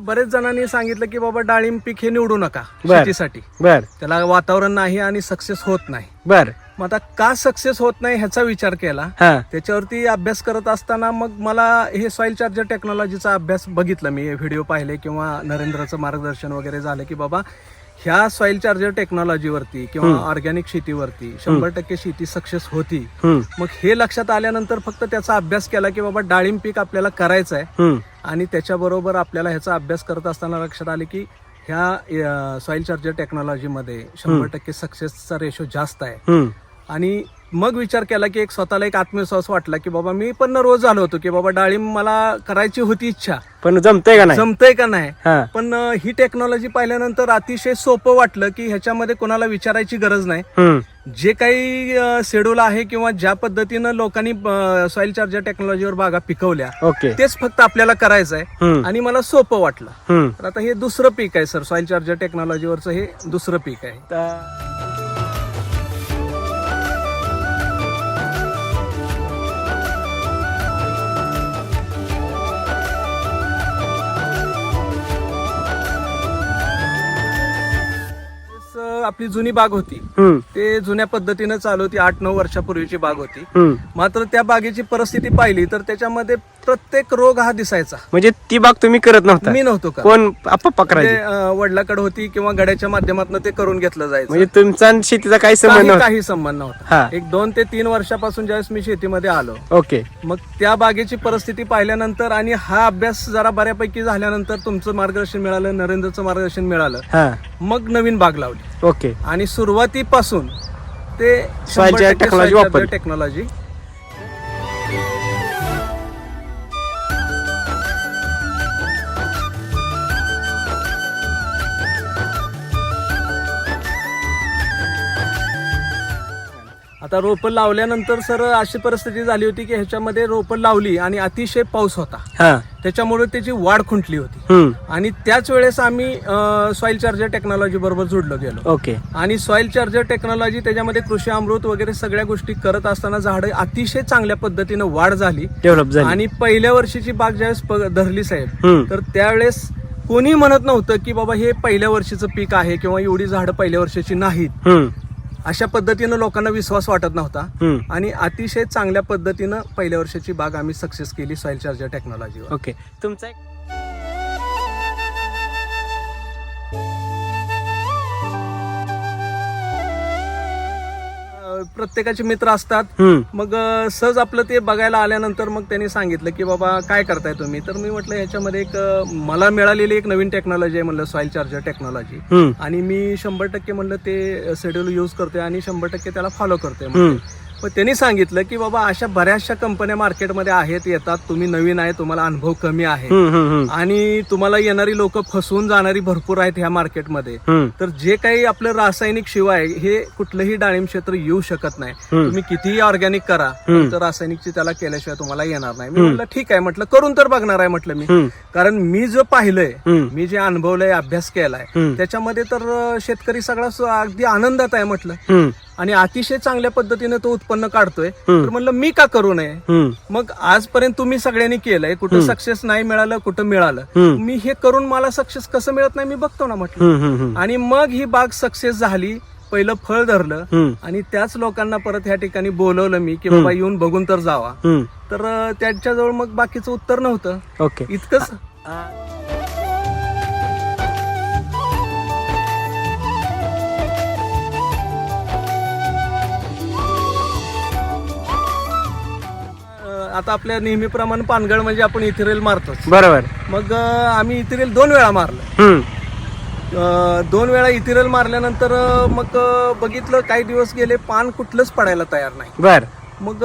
बरेच जणांनी सांगितलं की बाबा डाळिंब पीक हे निवडू नका बर. शेतीसाठी, बर त्याला वातावरण नाही आणि सक्सेस होत नाही. बर मग आता का सक्सेस होत नाही ह्याचा विचार केला. हा त्याच्यावरती अभ्यास करत असताना मग मला हे सॉइल चार्जर टेक्नॉलॉजीचा अभ्यास बघितला, मी व्हिडिओ पाहिले किंवा नरेंद्रचं मार्गदर्शन वगैरे झालं की बाबा ह्या सॉइल चार्जर टेक्नॉलॉजीवरती किंवा ऑर्गॅनिक शेतीवरती 100% शेती सक्सेस होती. मग हे लक्षात आल्यानंतर फक्त त्याचा अभ्यास केला की बाबा डाळिंब पीक आपल्याला करायचं आहे. आणि त्याच्याबरोबर आपल्याला ह्याचा अभ्यास करत असताना लक्षात आले की ह्या सॉइल चार्जर टेक्नॉलॉजीमध्ये 100% सक्सेसचा रेशो जास्त आहे. आणि मग विचार केला की स्वतःला एक आत्मविश्वास वाटला की बाबा मी पण रोज झालो होतो की बाबा डाळिंब मला करायची होती इच्छा, पण जमतंय का नाही? जमतंय का नाही. हा. पण ही टेक्नॉलॉजी पाहिल्यानंतर अतिशय सोपं वाटलं की ह्याच्यामध्ये कोणाला विचारायची गरज नाही. जे काही शेड्यूल आहे किंवा ज्या पद्धतीनं लोकांनी सॉइल चार्जर टेक्नॉलॉजीवर बागा पिकवल्या ओके तेच फक्त आपल्याला करायचं आहे आणि मला सोपं वाटलं. तर आता हे दुसरं पीक आहे सर, सॉइल चार्जर टेक्नॉलॉजीवरचं हे दुसरं पीक आहे. आपली जुनी बाग होती ते जुन्या पद्धतीनं चालू होती, 8-9 वर्षापूर्वीची बाग होती. मात्र त्या बागेची परिस्थिती पाहिली तर त्याच्यामध्ये प्रत्येक रोग हा दिसायचा. म्हणजे ती बाग तुम्ही करत नव्हता? मी नव्हतो का, कोण आप्पा करायचे? वडिलाकडे होती किंवा गड्याच्या माध्यमातून ते करून घेतलं जायचं. म्हणजे तुमचा शेतीचा काही संबंध नव्हता? काही संबंध नव्हता. एक 2 ते 3 वर्षापासून ज्यावेळेस मी शेतीमध्ये आलो, ओके, मग त्या बागेची परिस्थिती पाहिल्यानंतर आणि हा अभ्यास जरा बऱ्यापैकी झाल्यानंतर तुमचं मार्गदर्शन मिळालं, नरेंद्रचं मार्गदर्शन मिळालं, मग नवीन बाग लावली. ओके. आणि सुरुवातीपासून ते टेक्नॉलॉजी आता रोपं लावल्यानंतर सर अशी परिस्थिती झाली होती की ह्याच्यामध्ये रोपं लावली आणि अतिशय पाऊस होता, त्याच्यामुळे त्याची वाढ खुंटली होती. आणि त्याच वेळेस आम्ही सॉइल चार्जर टेक्नॉलॉजी बरोबर जोडलो गेलो. ओके. आणि सॉइल चार्जर टेक्नॉलॉजी त्याच्यामध्ये कृषी अमृत वगैरे सगळ्या गोष्टी करत असताना झाडं अतिशय चांगल्या पद्धतीनं वाढ झाली, डेव्हलप झाली. आणि पहिल्या वर्षीची बाग ज्यावेळेस धरली साहेब, तर त्यावेळेस कोणी म्हणत नव्हतं की बाबा हे पहिल्या वर्षीचं पीक आहे किंवा एवढी झाडं पहिल्या वर्षाची नाहीत. अशा पद्धतीनं लोकांना विश्वास वाटत नव्हता आणि अतिशय चांगल्या पद्धतीनं पहिल्या वर्षाची बाग आम्ही सक्सेस केली सॉइल चार्जर टेक्नॉलॉजीवर. ओके. तुमचा प्रत्येकाचे मित्र असतात, मग सहज आपलं ते बघायला आल्यानंतर मग त्यांनी सांगितलं की बाबा काय करताय तुम्ही, तर मी म्हटलं ह्याच्यामध्ये एक मला मिळालेली एक नवीन टेक्नॉलॉजी आहे म्हणलं सॉइल चार्जर टेक्नॉलॉजी, आणि मी 100% म्हणलं ते शेड्यूल यूज करतोय आणि 100% त्याला फॉलो करतोय. पण त्यांनी सांगितलं की बाबा अशा बऱ्याचशा कंपन्या मार्केटमध्ये आहेत, येतात, तुम्ही नवीन आहे, तुम्हाला अनुभव कमी आहे आणि तुम्हाला येणारी लोक फसवून जाणारी भरपूर आहेत ह्या मार्केटमध्ये, तर जे काही आपलं रासायनिक शिवाय हे कुठलंही डाळिंब क्षेत्र येऊ शकत नाही. तुम्ही कितीही ऑर्गॅनिक करा तर रासायनिकची त्याला केल्याशिवाय तुम्हाला येणार नाही. मी म्हटलं ठीक आहे, म्हटलं करून तर बघणार आहे म्हटलं मी, कारण मी जो पाहिलंय, मी जे अनुभवलंय, अभ्यास केलाय, त्याच्यामध्ये तर शेतकरी सगळा अगदी आनंदात आहे म्हटलं आणि अतिशय चांगल्या पद्धतीने तो उत्पन्न काढतोय, तर म्हणलं मी का करू नये. मग आजपर्यंत तुम्ही सगळ्यांनी केलंय, कुठं सक्सेस नाही मिळालं, कुठं मिळालं, मी हे करून मला सक्सेस कसं मिळत नाही मी बघतो ना म्हटलं. आणि मग ही बाग सक्सेस झाली, पहिलं फळ धरलं आणि त्याच लोकांना परत ह्या ठिकाणी बोलवलं मी की बाबा येऊन बघून तर जावा, तर त्यांच्याजवळ मग बाकीचं उत्तर नव्हतं. ओके. इतकंच. आता आपल्या नेहमीप्रमाणे पानगळ म्हणजे आपण इथिरेल मारतोच, बरोबर. मग आम्ही इथिरेल 2 वेळा मारलं. 2 वेळा इथिरेल मारल्यानंतर मग बघितलं काही दिवस गेले, पान कुठलंच पडायला तयार नाही. बर. मग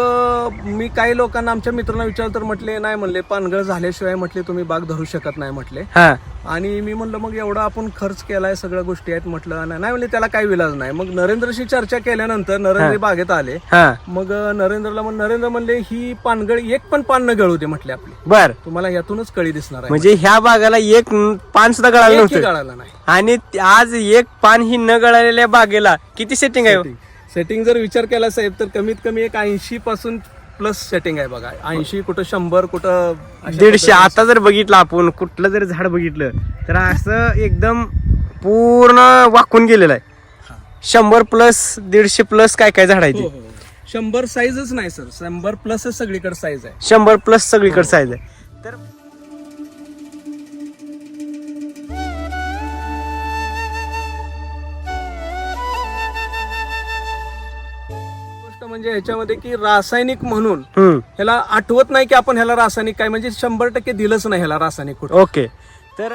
मी काही लोकांना, आमच्या मित्रांना विचारलं तर म्हटले नाही, म्हणले पानगळ झाल्याशिवाय म्हटले तुम्ही बाग धरू शकत नाही म्हटले. आणि मी म्हणलं मग एवढा आपण खर्च केलाय, सगळ्या गोष्टी आहेत म्हटलं, नाही म्हणले त्याला काही विलाज नाही. मग नरेंद्रशी चर्चा केल्यानंतर नरेंद्र बागेत आले, मग नरेंद्र म्हणले ही पानगळ एक पण पान न गळू दे म्हटले आपली. बर. तुम्हाला यातूनच कळी दिसणार आहे. म्हणजे ह्या बागाला एक पान सुद्धा गळालं नव्हतं? गळालं नाही. आणि आज एक पान ही न गळालेल्या बागेला किती सेटिंग आहे? सेटिंग जर विचार केला साहेब तर कमीत कमी एक 80 पासून प्लस सेटिंग आहे बघा. 80 कुठं 100 कुठं अशा 150. आता जर बघितलं आपण कुठलं जर झाड बघितलं तर असं एकदम पूर्ण वाकून गेलेलं आहे. 100 प्लस 150 प्लस काय काय झाड आहे हो, ते. हो. 100 साईजच नाही सर, 100 प्लसच सगळीकडे साईज आहे. 100 प्लस सगळीकडे साईज आहे. तर गोष्ट म्हणजे ह्याच्यामध्ये की रासायनिक म्हणून हम्म. ह्याला आठवत नाही की आपण ह्याला रासायनिक काय म्हणजे 100% दिलंच नाही ह्याला रासायनिक कुठं. ओके. तर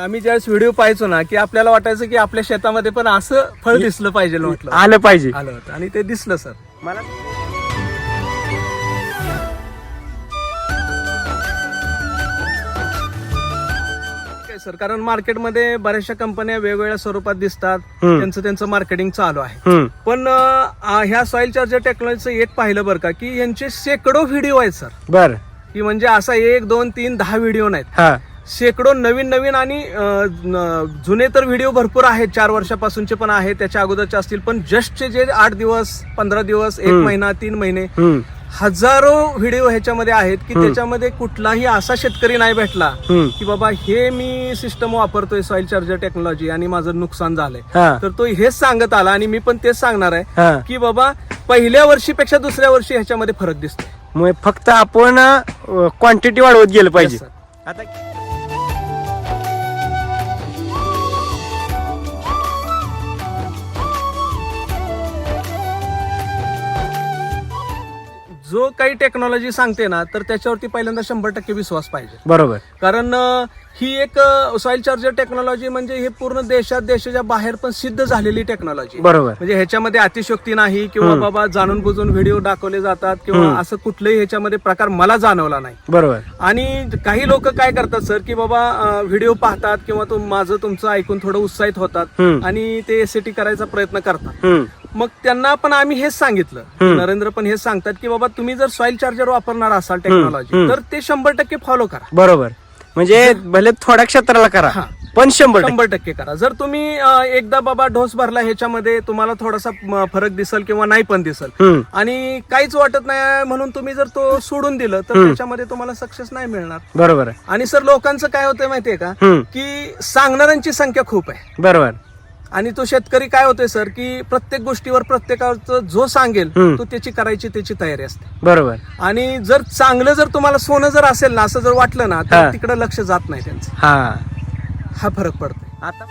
आम्ही ज्यावेळेस व्हिडिओ पाहायचो ना की आपल्याला वाटायचं की आपल्या शेतामध्ये पण असं फळ दिसलं पाहिजे म्हटलं. आलं पाहिजे. आलं होतं आणि ते दिसलं सर. मला काय सर, कारण मार्केटमध्ये बऱ्याचशा कंपन्या वेगवेगळ्या स्वरूपात दिसतात, हम्म. त्यांचं मार्केटिंग चालू आहे. हम्म. पण ह्या सॉइल चार्जर टेक्नॉलॉजीचं एक पाहिलं बरं का की यांचे शेकडो व्हिडिओ आहेत सर. बर. की म्हणजे असा 1, 2, 3, 10 व्हिडिओ नाहीत, हा. शेकडो नवीन आणि जुने तर व्हिडिओ भरपूर आहेत, 4 वर्षापासूनचे पण आहेत, त्याच्या अगोदरचे असतील, पण जस्टचे जे 8 दिवस 15 दिवस 1 महिना 3 महिने हम्म. हजारो व्हिडिओ ह्याच्यामध्ये आहेत की त्याच्यामध्ये कुठलाही असा शेतकरी नाही भेटला हम्म. की बाबा हे मी सिस्टम वापरतोय सॉइल चार्जर टेक्नॉलॉजी आणि माझं नुकसान झालंय. हा. तर तो हेच सांगत आला आणि मी पण तेच सांगणार आहे हा. की बाबा पहिल्या वर्षीपेक्षा दुसऱ्या वर्षी ह्याच्यामध्ये फरक दिसतोय. मग फक्त आपण क्वांटिटी वाढवत गेलं पाहिजे. Yes, sir. आता जो काही टेक्नॉलॉजी सांगते ना तर त्याच्यावरती पहिल्यांदा 100% विश्वास पाहिजे. बरोबर. कारण ही एक सॉइल चार्जर टेक्नॉलॉजी म्हणजे हे पूर्ण देशाच्या बाहेर पण सिद्ध झालेली टेक्नॉलॉजी. बरोबर. म्हणजे ह्याच्यामध्ये अतिशयोक्ती नाही किंवा बाबा जाणून बुजून व्हिडिओ दाखवले जातात किंवा असं कुठलंही ह्याच्यामध्ये प्रकार मला जाणवला नाही. बरोबर. आणि काही लोक काय करतात सर की बाबा व्हिडिओ पाहतात किंवा तुमचं ऐकून थोडं उत्साहित होतात आणि ते एसएटी करायचा प्रयत्न करतात. हम्म. मग त्यांना पण आम्ही हेच सांगितलं, नरेंद्र पण हेच सांगतात की बाबा तुम्ही जर सॉइल चार्जर वापरणार असाल टेक्नॉलॉजी तर ते 100% फॉलो करा. बरोबर. म्हणजे भले थोड्या क्षेत्राला करा हा. पण 100%. 100% करा. जर तुम्ही एकदा बाबा डोस भरला ह्याच्यामध्ये तुम्हाला थोडासा फरक दिसल किंवा नाही पण दिसल हम्म. आणि काहीच वाटत नाही म्हणून तुम्ही जर तो सोडून दिलं तर त्याच्यामध्ये तुम्हाला सक्सेस नाही मिळणार. बरोबर आहे. आणि सर लोकांचं काय होतंय माहितीये का हम्म. की सांगणाऱ्यांची संख्या खूप आहे बरोबर. आणि तो शेतकरी काय होतोय सर की प्रत्येक गोष्टीवर प्रत्येकाचं जो सांगेल तो त्याची करायची त्याची तयारी असते. बरोबर. आणि जर चांगलं जर तुम्हाला सोनं जर असेल ना असं जर वाटलं ना हा. तर तिकडे लक्ष जात नाही त्यांचं. हा. हा फरक पडतो. आता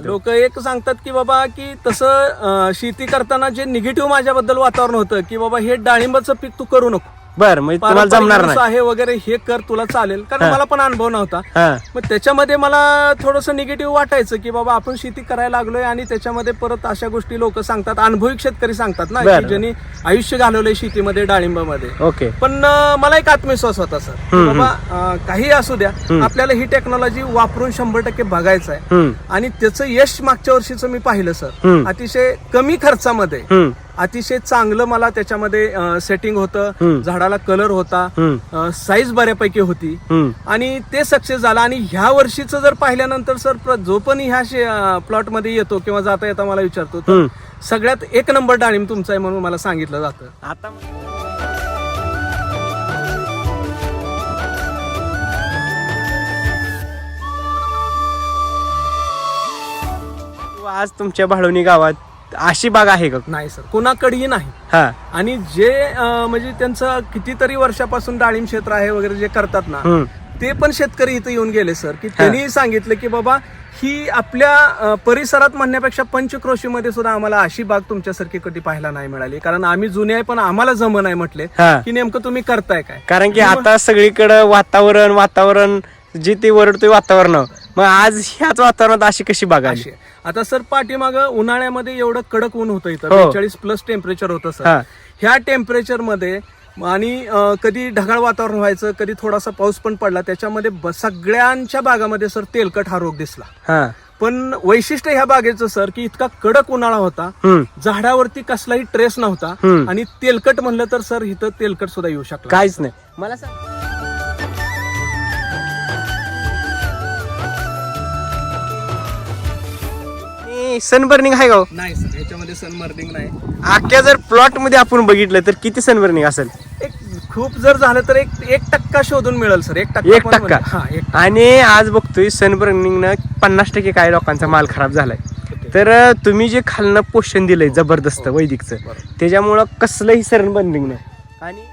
लोक एक सांगतात की बाबा की तसं शेती करताना जे निगेटिव्ह माझ्याबद्दल वातावरण होतं की बाबा हे डाळिंबाचं पीक तू करू नको, बर म्हणजे तुम्हाला पारंपरिक जमणार ऊस नाही. आहे वगैरे हे कर तुला चालेल, कारण हा. मला पण अनुभव नव्हता. हा. मग त्याच्यामध्ये मला थोडंसं निगेटिव्ह वाटायचं की बाबा आपण शेती करायला लागलोय आणि त्याच्यामध्ये परत अशा गोष्टी लोक सांगतात, अनुभवी शेतकरी सांगतात ना बरं. की ज्यांनी आयुष्य घालवलंय शेतीमध्ये डाळिंबामध्ये. ओके. पण मला एक आत्मविश्वास होता सर की बाबा काही असू द्या आपल्याला ही टेक्नॉलॉजी वापरून 100% बघायचं आहे. हम्म. आणि त्याचं यश मागच्या वर्षीचं मी पाहिलं सर. हम्म. अतिशय कमी खर्चामध्ये हम्म. अतिशय चांगलं मला त्याच्यामध्ये सेटिंग होतं, झाडाला कलर होता, साईज बऱ्यापैकी होती हम्म. आणि ते सक्सेस झालं. आणि ह्या वर्षीचं जर पाहिल्यानंतर सर जो पण ह्या प्लॉट मध्ये येतो किंवा जाता येता मला विचारतो तर सगळ्यात 1 नंबर डाळिंब तुमचा आहे म्हणून मला सांगितलं जातं. आता आज तुमच्या भाळवणी गावात अशी बाग आहे का? नाही सर, कोणाकडेही नाही. हा. आणि जे म्हणजे त्यांचं कितीतरी वर्षापासून डाळिंब क्षेत्र आहे वगैरे जे करतात ना ते पण शेतकरी इथं येऊन गेले सर की त्यांनी सांगितलं की बाबा ही आपल्या परिसरात म्हणण्यापेक्षा पंचक्रोशीमध्ये सुद्धा आम्हाला अशी बाग तुमच्यासारखी कधी पाहायला नाही मिळाली, कारण आम्ही जुने आहे पण आम्हाला जमन आहे म्हटले की नेमकं तुम्ही करताय काय. कारण की आता सगळीकडे वातावरण जे ते वरडतोय वातावरण, मग आज ह्याच वातावरणात अशी कशी बाग आली? आता सर पाठीमाग उन्हाळ्यामध्ये एवढं कडक ऊन होतं इथं, 42+ टेम्परेचर होतं सर. ह्या टेम्परेचर मध्ये आणि कधी ढगाळ वातावरण व्हायचं, कधी थोडासा पाऊस पण पडला, त्याच्यामध्ये सगळ्यांच्या बागामध्ये सर तेलकट हा रोग दिसला. पण वैशिष्ट्य ह्या बागेचं सर की इतका कडक उन्हाळा होता, झाडावरती कसलाही ट्रेस नव्हता आणि तेलकट म्हणलं तर सर इथं तेलकट सुद्धा येऊ शकला काहीच नाही. मला सांग सनबर्निंग आहे का हो? नाही सर, ह्याच्यामध्ये सनबर्निंग नाही. अख्ख्या जर प्लॉट मध्ये आपण बघितलं तर किती सनबर्निंग असेल? एक खूप जर झालं तर 1% शोधून मिळेल सर. 1% 1%. हा 1%. आणि आज बघतोय सनबर्निंगनं 50% काही लोकांचा माल खराब झालाय. तर तुम्ही जे खालनं पोषण दिलंय जबरदस्त वैदिकचं, त्याच्यामुळं कसलंही सनबर्निंग नाही. आणि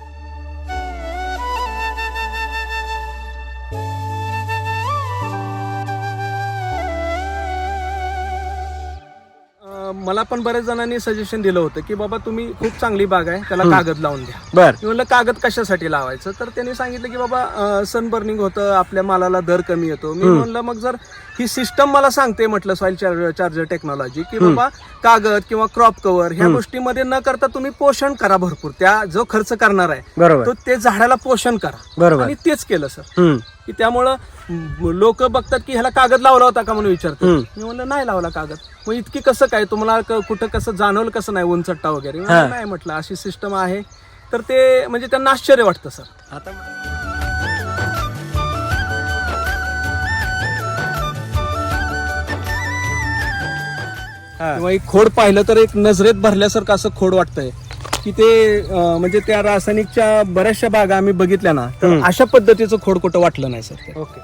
मला पण बऱ्याच जणांनी सजेशन दिलं होतं की बाबा तुम्ही खूप चांगली बाग आहे, त्याला कागद लावून द्या. बर मी म्हणलं कागद कशासाठी लावायचं, तर त्यांनी सांगितलं की बाबा सनबर्निंग होतं, आपल्या मालाला दर कमी येतो. मी म्हणलं मग जर ही सिस्टम मला सांगते म्हटलं सॉइल चार्जर टेक्नॉलॉजी की बाबा कागद किंवा क्रॉप कव्हर ह्या गोष्टीमध्ये न करता तुम्ही पोषण करा भरपूर, त्या जो खर्च करणार आहे बरोबर तो ते झाडाला पोषण करा. बरोबर. आणि तेच केलं सर की त्यामुळं लोक बघतात की ह्याला कागद लावला होता का म्हणून विचारतात. मी म्हणलं नाही लावला कागद. मग इतकी कसं काय तुम्हाला कुठं कसं जाणवलं कसं नाही उंचट्टा वगैरे? नाही म्हटलं अशी सिस्टम आहे. तर ते म्हणजे त्यांना आश्चर्य वाटतं सर. आता किंवा एक खोड पाहिलं तर एक नजरेत भरल्यासारखं असं खोड वाटतंय की ते म्हणजे त्या रासायनिकच्या बऱ्याचशा बागा आम्ही बघितल्या ना, तर अशा पद्धतीचं खोड कुठं वाटलं नाही सर. ओके.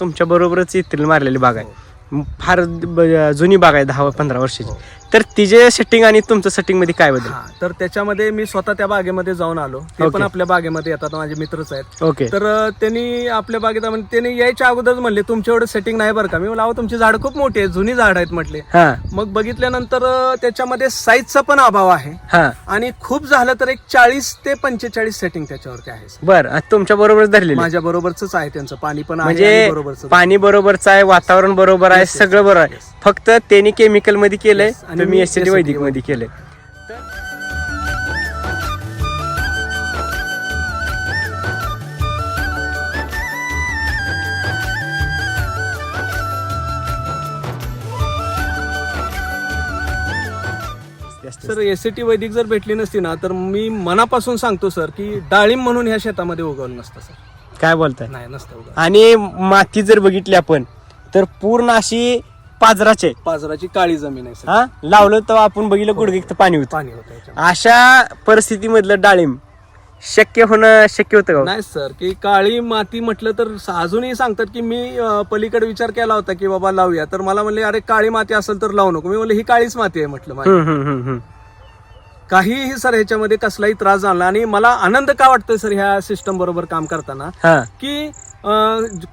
तुमच्या बरोबरच इथली मारलेली बाग आहे, फार जुनी बाग आहे, 10-15 वर्षाची. तर तिचे सेटिंग आणि तुमचं सेटिंग मध्ये काय बदल? तर त्याच्यामध्ये मी स्वतः त्या बागेमध्ये जाऊन आलो. ते पण आपल्या बागेमध्ये येतात, माझे मित्रच आहेत. ओके. तर त्यांनी आपल्या बागेत त्यांनी यायच्या अगोदरच म्हणले तुमच्या एवढं सेटिंग नाही बरं का. मी म्हणलं तुमची झाड खूप मोठी आहेत, जुनी झाड आहेत म्हटले. मग बघितल्यानंतर त्याच्यामध्ये साईजचा पण अभाव आहे आणि खूप झालं तर एक 40 ते 45 सेटिंग त्याच्यावरती आहे. बरं, तुमच्या बरोबर धरले? माझ्या बरोबरच आहे, त्यांचं पाणी पण म्हणजे बरोबरच, पाणी बरोबरच आहे, वातावरण बरोबर आहे, सगळं बरोबर आहे. फक्त त्यांनी केमिकल मध्ये केलंय, तुम्ही एसटी वैदिक मध्ये केलंय. सर एसटी वैदिक जर भेटली नसती ना तर मी मनापासून सांगतो सर की डाळिंब म्हणून ह्या शेतामध्ये उगवलं नसतं सर. काय बोलताय? नाही नसतं उगवलं. आणि माती जर बघितली आपण तर पूर्ण अशी पाजराची काळी जमीन आहे सर. लावलं तर आपण बघितलं गुडघे पाणी होतं. पाणी होतं. अशा परिस्थितीमधलं डाळिंब शक्य होतं का? नाही सर, की काळी माती म्हटलं तर अजूनही सांगतात की मी पलीकडे विचार केला होता की बाबा लावूया, तर मला म्हणले अरे काळी माती असेल तर लावू नको. मी म्हणलं ही काळीच माती आहे म्हटलं माझी. काहीही सर ह्याच्यामध्ये कसलाही त्रास झाला. आणि मला आनंद का वाटतोय सर ह्या सिस्टम बरोबर काम करताना की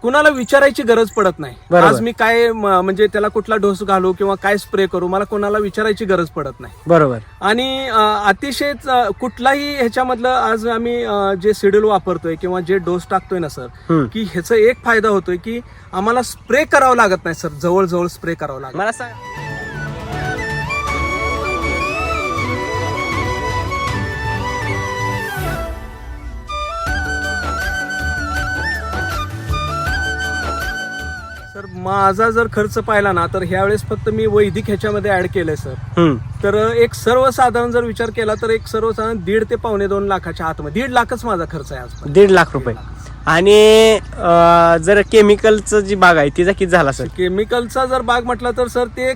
कुणाला विचारायची गरज पडत नाही. आज मी काय म्हणजे त्याला कुठला डोस घालू किंवा काय स्प्रे करू, मला कोणाला विचारायची गरज पडत नाही. बरोबर. आणि अतिशय कुठलाही ह्याच्यामधलं आज आम्ही जे शेड्यूल वापरतोय किंवा जे डोस टाकतोय ना सर, की ह्याचा एक फायदा होतोय की आम्हाला स्प्रे करावं लागत नाही सर, जवळजवळ स्प्रे करावं लागत. मला सांग माझा जर खर्च पाहिला ना तर ह्यावेळेस फक्त मी वैदिक ह्याच्यामध्ये ऍड केलंय सर. तर एक सर्वसाधारण जर विचार केला तर एक सर्वसाधारण 1.5 ते 2.5 लाखाच्या आतमध्ये 1.5 लाखच माझा खर्च आहे आज. 1.5 लाख रुपये. आणि जर केमिकलचं जी बाग आहे तिचा किती झाला सर? केमिकलचा जर बाग म्हटला तर सर ते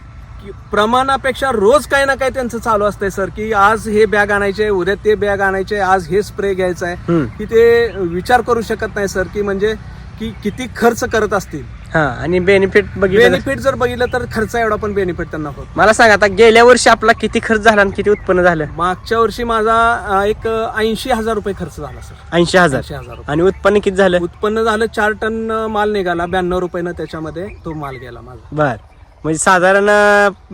प्रमाणापेक्षा रोज काही ना काही त्यांचं चालू असतंय सर, की आज हे बॅग आणायचे, उद्या ते बॅग आणायचे, आज हे स्प्रे घ्यायचा आहे, की ते विचार करू शकत नाही सर की म्हणजे की किती खर्च करत असतील. आणि बेनिफिट जर बघितलं तर खर्च एवढा पण बेनिफिट त्यांना होत. मला सांगा आता गेल्या वर्षी आपला किती खर्च झाला आणि किती उत्पन्न झालं? मागच्या वर्षी माझा एक 80,000 रुपये खर्च झाला सर. 80,000. आणि उत्पन्न किती झालं? उत्पन्न झालं 4 टन माल निघाला, 92 रुपयानं त्याच्यामध्ये तो माल गेला माझा. बर, म्हणजे साधारण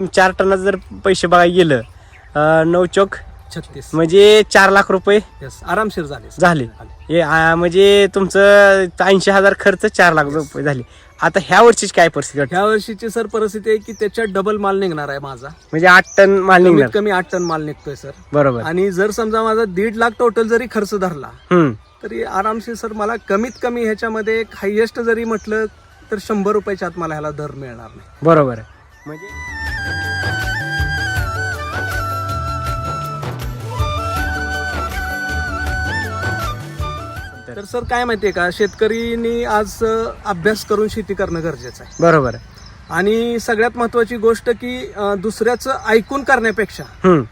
4 टनात जर पैसे बघायला गेलं 9 चौक 36 म्हणजे 4 लाख रुपये Yes, आरामशीर झाले झाले. म्हणजे तुमचं 80,000 खर्च 4 लाख रुपये झाले. आता ह्या वर्षीची काय परिस्थिती वाटते? ह्या वर्षीची सर परिस्थिती आहे की त्याच्यात डबल माल निघणार आहे माझा. म्हणजे 8 टन माल कमीत निघणार. कमी 8 टन माल निघतोय सर. बरोबर. आणि जर समजा माझा 1.5 लाख टोटल जरी खर्च धरला हम्म. तरी आरामशीर सर मला कमीत कमी ह्याच्यामध्ये हायएस्ट जरी म्हटलं तर 100 रुपयाच्या आत मला ह्याला दर मिळणार नाही. बरोबर आहे. म्हणजे तर सर काय माहितीये का, शेतकरीनी आज अभ्यास करून शेती करणं गरजेचं आहे. बरोबर आहे. आणि सगळ्यात महत्वाची गोष्ट की दुसऱ्याचं ऐकून करण्यापेक्षा हम्म.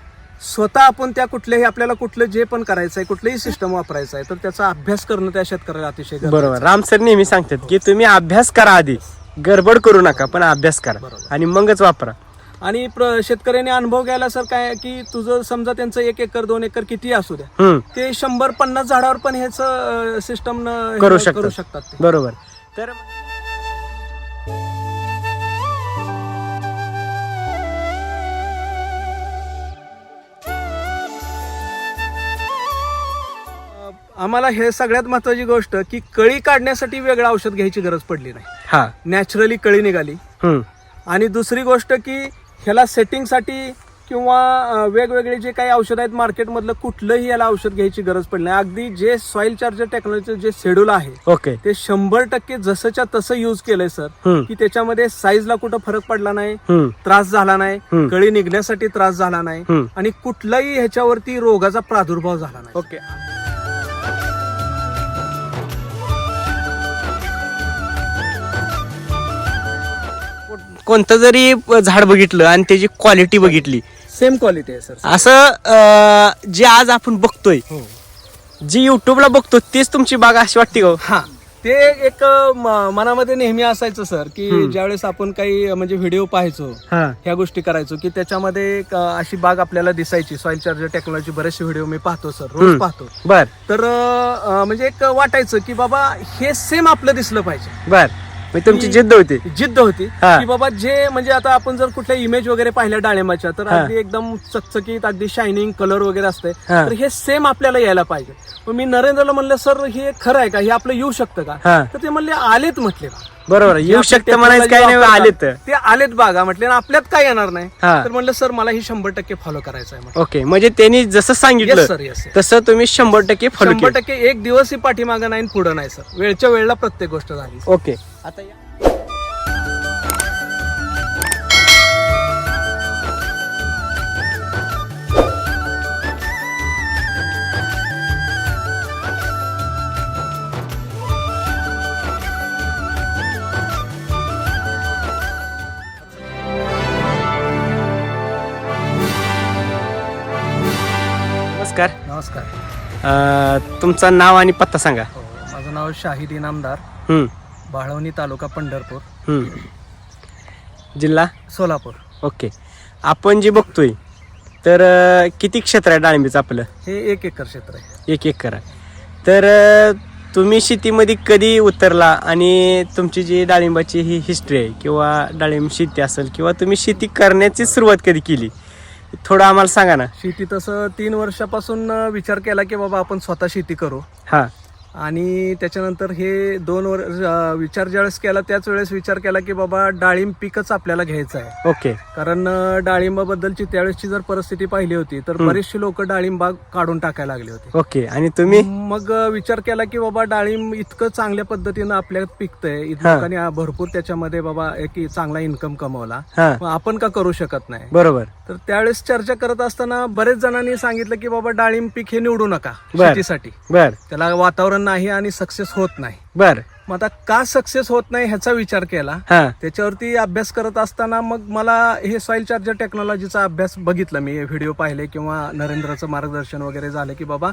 स्वतः आपण त्या कुठल्याही आपल्याला कुठलं जे पण करायचं आहे, कुठलंही सिस्टम वापरायचं आहे, तर त्याचा अभ्यास करणं त्या शेतकऱ्याला अतिशय गरजेचं आहे. बरोबर. राम सर नेहमी सांगतात की तुम्ही अभ्यास करा आधी, गडबड करू नका, पण अभ्यास करा बरोबर. आणि मगच वापरा. आणि शेतकऱ्याने अनुभव घ्यायला सर काय की तुझं समजा त्यांचं 1 एकर 2 एकर किती असू द्या, हम्म. ते 100-50 झाडावर पण ह्याच सिस्टम करू शकतात शकतात. ते. बरोबर. तर आम्हाला हे सगळ्यात महत्वाची गोष्ट की कळी काढण्यासाठी वेगळं औषध घ्यायची गरज पडली नाही. हा. नॅचरली कळी निघाली. हम्म. आणि दुसरी गोष्ट की ह्याला सेटिंगसाठी किंवा वेगवेगळे जे काही औषध आहेत मार्केटमधलं कुठलंही याला औषध घ्यायची गरज पडली नाही. अगदी जे सॉइल चार्जर टेक्नॉलॉजीचं जे शेड्यूल आहे ओके. ते 100% जसंच्या तसं युज केलंय सर. हम्म. की त्याच्यामध्ये साईजला कुठं फरक पडला नाही, हम्म. त्रास झाला नाही, हम्म. कळी निघण्यासाठी त्रास झाला नाही हम्म. आणि कुठलाही ह्याच्यावरती रोगाचा प्रादुर्भाव झाला नाही. ओके. कोणतं जरी झाड बघितलं आणि त्याची क्वालिटी बघितली, सेम क्वालिटी आहे सर. असं जे आज आपण बघतोय, हो. जी युट्यूबला बघतो तेच तुमची बाग अशी वाटते का हो? हा, ते एक मनामध्ये नेहमी असायचं सर की ज्यावेळेस आपण काही म्हणजे व्हिडिओ पाहायचो, हा. ह्या गोष्टी करायचो की त्याच्यामध्ये एक, अशी बाग आपल्याला दिसायची. सॉइल चार्जर टेक्नॉलॉजी बरेचसे व्हिडिओ मी पाहतो सर, रोज पाहतो. बर. तर म्हणजे एक वाटायचं की बाबा हे सेम आपलं दिसलं पाहिजे. बर. मग तुमची जिद्द होती. जिद्द होती हा. की बाबा जे म्हणजे आता आपण जर कुठल्या इमेज वगैरे पाहिल्या डाळिंबाच्या तर हा. अगदी एकदम चकचकीत, अगदी शायनिंग कलर वगैरे असते. हा. तर हे सेम आपल्याला यायला पाहिजे. मग मी नरेंद्रला म्हणलं सर हे खरं आहे का, हे आपलं येऊ शकतं का? हा. तर ते म्हणले आलेत म्हटले. बरोबर. येऊ शकतं म्हणायचं काय नाही, आलेत. ते आलेत बागा म्हटले आणि आपल्यात काय येणार नाही. हा. तर म्हणलं सर मला ही 100% फॉलो करायचं आहे म्हटलं. ओके. म्हणजे त्यांनी जसं येस सांगितलं सर, येस. तसं तुम्ही 100% फॉलो केलं. 100% एक दिवसही पाठीमागं नाही पुढं नाही सर. वेळच्या वेळेला प्रत्येक गोष्ट झाली. ओके. आता या नमस्कार. नमस्कार. तुमचं नाव आणि पत्ता सांगा. हो, माझं नाव शाहिद इनामदार, हम्म. बाळवणी तालुका पंढरपूर, हम्म. जिल्हा सोलापूर. ओके. आपण जे बघतोय तर किती क्षेत्र आहे डाळिंबीचं आपलं? हे 1 एकर क्षेत्र आहे. 1 एकर आहे. तर तुम्ही शेतीमध्ये कधी उतरला आणि तुमची जी डाळिंबाची ही हिस्ट्री आहे किंवा डाळिंब शेती असेल किंवा तुम्ही शेती करण्याची सुरुवात कधी केली, थोडं आम्हाला सांगा ना. शेती तसं 3 वर्षापासून विचार केला की बाबा आपण स्वतः शेती करू. हा. आणि त्याच्यानंतर हे 2 वर्ष विचार ज्यावेळेस केला त्याच वेळेस विचार केला की बाबा डाळिंब पिकच आपल्याला घ्यायचं आहे. ओके. कारण डाळिंबाबद्दलची त्यावेळेसची जर परिस्थिती पाहिली होती तर बरेचसे लोक डाळिंब बाग काढून टाकायला लागले होते. ओके. आणि तुम्ही मग विचार केला की बाबा डाळिंब इतकं चांगल्या पद्धतीनं आपल्यात पिकतंय, हा. लोकांनी भरपूर त्याच्यामध्ये बाबा एक चांगला इन्कम कमवला, हा. मग आपण का करू शकत नाही. बरोबर. तर त्यावेळेस चर्चा करत असताना बरेच जणांनी सांगितलं की बाबा डाळिंब पीक हे निवडू नका बर. शेतीसाठी, बर. त्याला वातावरण नाही आणि सक्सेस होत नाही. बर. मग आता का सक्सेस होत नाही ह्याचा विचार केला. हा. त्याच्यावरती अभ्यास करत असताना मग मला हे सॉइल चार्जर टेक्नॉलॉजीचा अभ्यास बघितला, मी व्हिडिओ पाहिले किंवा नरेंद्रचं मार्गदर्शन वगैरे झालं की बाबा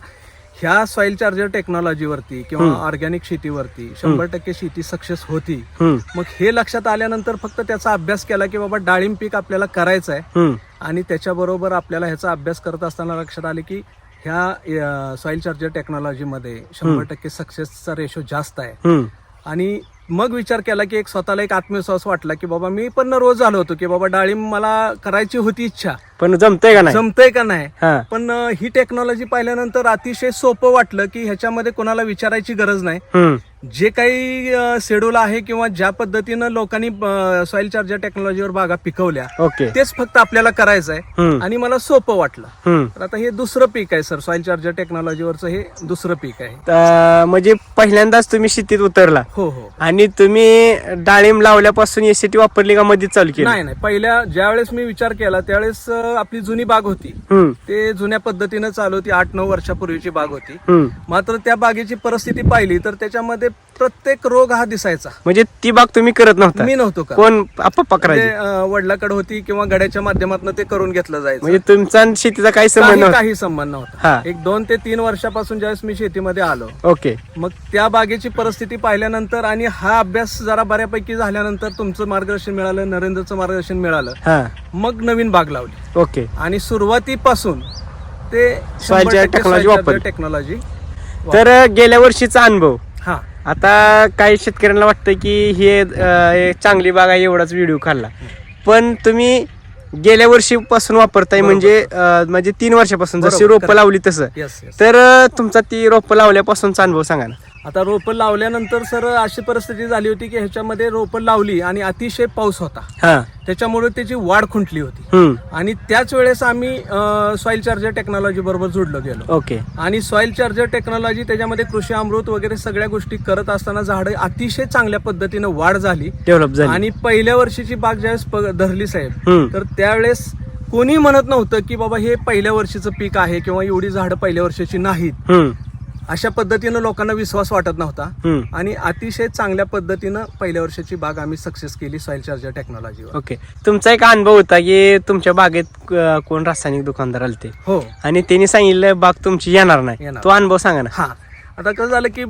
ह्या सॉइल चार्जर टेक्नॉलॉजीवरती किंवा ऑर्गॅनिक शेतीवरती 100% शेती सक्सेस होती. हम्म. मग हे लक्षात आल्यानंतर फक्त त्याचा अभ्यास केला की बाबा डाळिंब पीक आपल्याला करायचं आहे. हम्म. आणि त्याच्याबरोबर आपल्याला ह्याचा अभ्यास करत असताना लक्षात आले की ह्या सॉइल चार्जर टेक्नॉलॉजीमध्ये 100% सक्सेसचा रेशो जास्त आहे. हम्म. आणि मग विचार केला की एक स्वतःला एक आत्मविश्वास वाटला की बाबा मी पण रोज आलो होतो की बाबा डाळिंब मला करायची होती इच्छा, पण जमतंय का नाही? जमतंय का नाही. हा. पण ही टेक्नॉलॉजी पाहिल्यानंतर अतिशय सोपं वाटलं की ह्याच्यामध्ये कोणाला विचारायची गरज नाही. हम्म. जे काही शेड्यूल आहे किंवा ज्या पद्धतीनं लोकांनी सॉइल चार्जर टेक्नॉलॉजीवर बागा पिकवल्या ओके. तेच फक्त आपल्याला करायचं आहे हम्म. आणि मला सोपं वाटलं. हम्म. तर आता हे दुसरं पीक आहे सर, सॉइल चार्जर टेक्नॉलॉजीवरचं हे दुसरं पीक आहे. म्हणजे पहिल्यांदाच तुम्ही शेतीत उतरला हो हो. आणि तुम्ही डाळिंब लावल्यापासून एसीटी वापरली का मध्ये चालू केली? नाही नाही, पहिल्या ज्यावेळेस मी विचार केला त्यावेळेस आपली जुनी बाग होती, हम्म. ते जुन्या पद्धतीनं चालू होती, 8-9 वर्षापूर्वीची बाग होती. हम्म. मात्र त्या बागेची परिस्थिती पाहिली तर त्याच्यामध्ये प्रत्येक रोग हा दिसायचा. म्हणजे ती बाग तुम्ही करत नव्हता? मी नव्हतो का, कोण पप्पा करायचे? वडिलाकडे होती किंवा गड्याच्या माध्यमातून ते करून घेतलं जायचं. म्हणजे तुमचा आणि शेतीचा काही संबंध नव्हता? काही संबंध हा. नव्हता. एक 2 ते 3 वर्षापासून ज्यावेळेस मी शेतीमध्ये आलो, ओके. मग त्या बागेची परिस्थिती पाहिल्यानंतर आणि हा अभ्यास जरा बऱ्यापैकी झाल्यानंतर तुमचं मार्गदर्शन मिळालं, नरेंद्रचं मार्गदर्शन मिळालं, हा. मग नवीन बाग लावली ओके. आणि सुरुवातीपासून ते Soil charger technology वापरली. टेक्नॉलॉजी. तर गेल्या वर्षीचा अनुभव, हा. आता काही शेतकऱ्यांना वाटतं की हे चांगली बाग आहे एवढाच व्हिडिओ खाल्ला, पण तुम्ही गेल्या वर्षीपासून वापरताय म्हणजे 3 वर्षापासून जशी बरोबर, रोपं लावली तसं. Yes yes. तर तुमचा ती रोपं लावल्यापासूनचा अनुभव सांगा ना. आता रोपं लावल्यानंतर सर अशी परिस्थिती झाली होती की ह्याच्यामध्ये रोपं लावली आणि अतिशय पाऊस होता, हा. त्याच्यामुळे त्याची वाढ खुंटली होती. हम्म. आणि त्याच वेळेस आम्ही सॉइल चार्जर टेक्नॉलॉजी बरोबर जोडलो गेलो ओके. आणि सॉइल चार्जर टेक्नॉलॉजी त्याच्यामध्ये कृषी अमृत वगैरे सगळ्या गोष्टी करत असताना झाडं अतिशय चांगल्या पद्धतीनं वाढ झाली. डेव्हलप झाली. आणि पहिल्या वर्षीची बाग ज्यावेळेस धरली साहेब, हम्म. तर त्यावेळेस कोणी म्हणत नव्हतं की बाबा हे पहिल्या वर्षीचं पीक आहे किंवा एवढी झाडं पहिल्या वर्षाची नाहीत. हम्म. अशा पद्धतीनं लोकांना विश्वास वाटत नव्हता हम्म. आणि अतिशय चांगल्या पद्धतीनं पहिल्या वर्षाची बाग आम्ही सक्सेस केली सॉइल चार्जर टेक्नॉलॉजीवर. ओके. तुमचा एक अनुभव होता की तुमच्या बागेत कोण रासायनिक दुकानदार आलते हो. आणि त्यांनी सांगितलं बाग तुमची येणार नाही, येणार. तो अनुभव सांगा ना. हा. आता कसं झालं की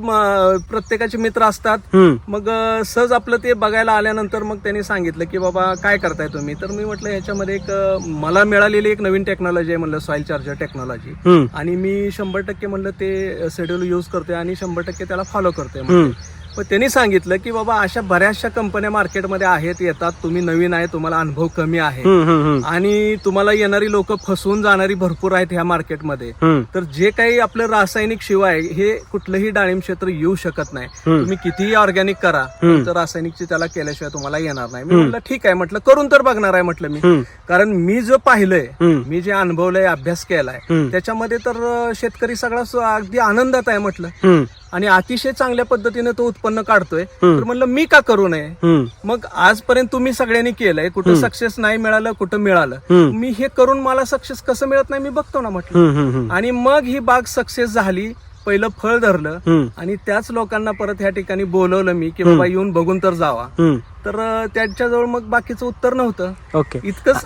प्रत्येकाचे मित्र असतात, हम्म. मग सहज आपलं ते बघायला आल्यानंतर मग त्यांनी सांगितलं की बाबा काय करताय तुम्ही, तर मी म्हटलं ह्याच्यामध्ये एक मला मिळालेली एक नवीन टेक्नॉलॉजी आहे म्हणलं सॉइल चार्जर टेक्नॉलॉजी, हम्म. आणि मी 100% म्हणलं ते शेड्यूल यूज करतोय आणि 100% त्याला फॉलो करतोय म्हणलं. मग त्यांनी सांगितलं की बाबा अशा बऱ्याचशा कंपन्या मार्केटमध्ये आहेत, येतात, तुम्ही नवीन आहे, तुम्हाला अनुभव कमी आहे हम्म. हम्म. आणि तुम्हाला येणारी लोक फसवून जाणारी भरपूर आहेत ह्या मार्केटमध्ये. हम्म. तर जे काही आपलं रासायनिक शिवाय हे कुठलंही डाळिंब क्षेत्र येऊ शकत नाही. तुम्ही कितीही ऑर्गॅनिक करा, तर रासायनिकची त्याला केल्याशिवाय तुम्हाला येणार नाही. मी म्हटलं ठीक आहे, म्हटलं करून तर बघणार आहे म्हटलं मी, हम्म. कारण मी जो पाहिलंय, हम्म. मी जे अनुभवलंय, अभ्यास केलाय, हम्म. त्याच्यामध्ये तर शेतकरी सगळा अगदी आनंदात आहे म्हटलं हम्म. आणि अतिशय चांगल्या पद्धतीने तो उत्पन्न काढतोय. तर म्हणलं मी का करू नये. हम्म. मग आजपर्यंत तुम्ही सगळ्यांनी केलंय, कुठं सक्सेस नाही मिळालं, कुठं मिळालं, हम्म. मी हे करून मला सक्सेस कसं मिळत नाही मी बघतो ना म्हटलं. हम्म. हम्म. आणि मग ही बाग सक्सेस झाली, पहिलं फळ धरलं हम्म. आणि त्याच लोकांना परत ह्या ठिकाणी बोलवलं मी की बाबा येऊन बघून तर जावा. हम्म. तर त्यांच्याजवळ मग बाकीचं उत्तर नव्हतं, ओके. इतकंच.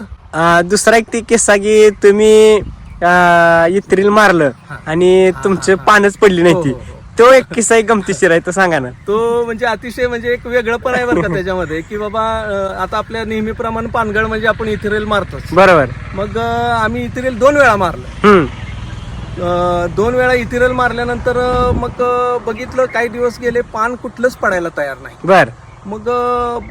दुसरा एक ती किस्सा की तुम्ही इत्रील मारलं हा. आणि तुमचं पानच पडली नाही ती, हो, हो, हो. तो एक किस्सा एक गमतीशीर आहे, तो सांगा ना. तो म्हणजे अतिशय म्हणजे एक वेगळं पण आहे बरं का त्याच्यामध्ये की बाबा आता आपल्या नेहमीप्रमाणे पानगळ म्हणजे आपण इथिरेल मारतोच. बरोबर. मग आम्ही इथिरेल 2 वेळा मारलं. हम्म. 2 वेळा इथिरेल मारल्यानंतर मग बघितलं काही दिवस गेले, पान कुठलंच पडायला तयार नाही. बर. मग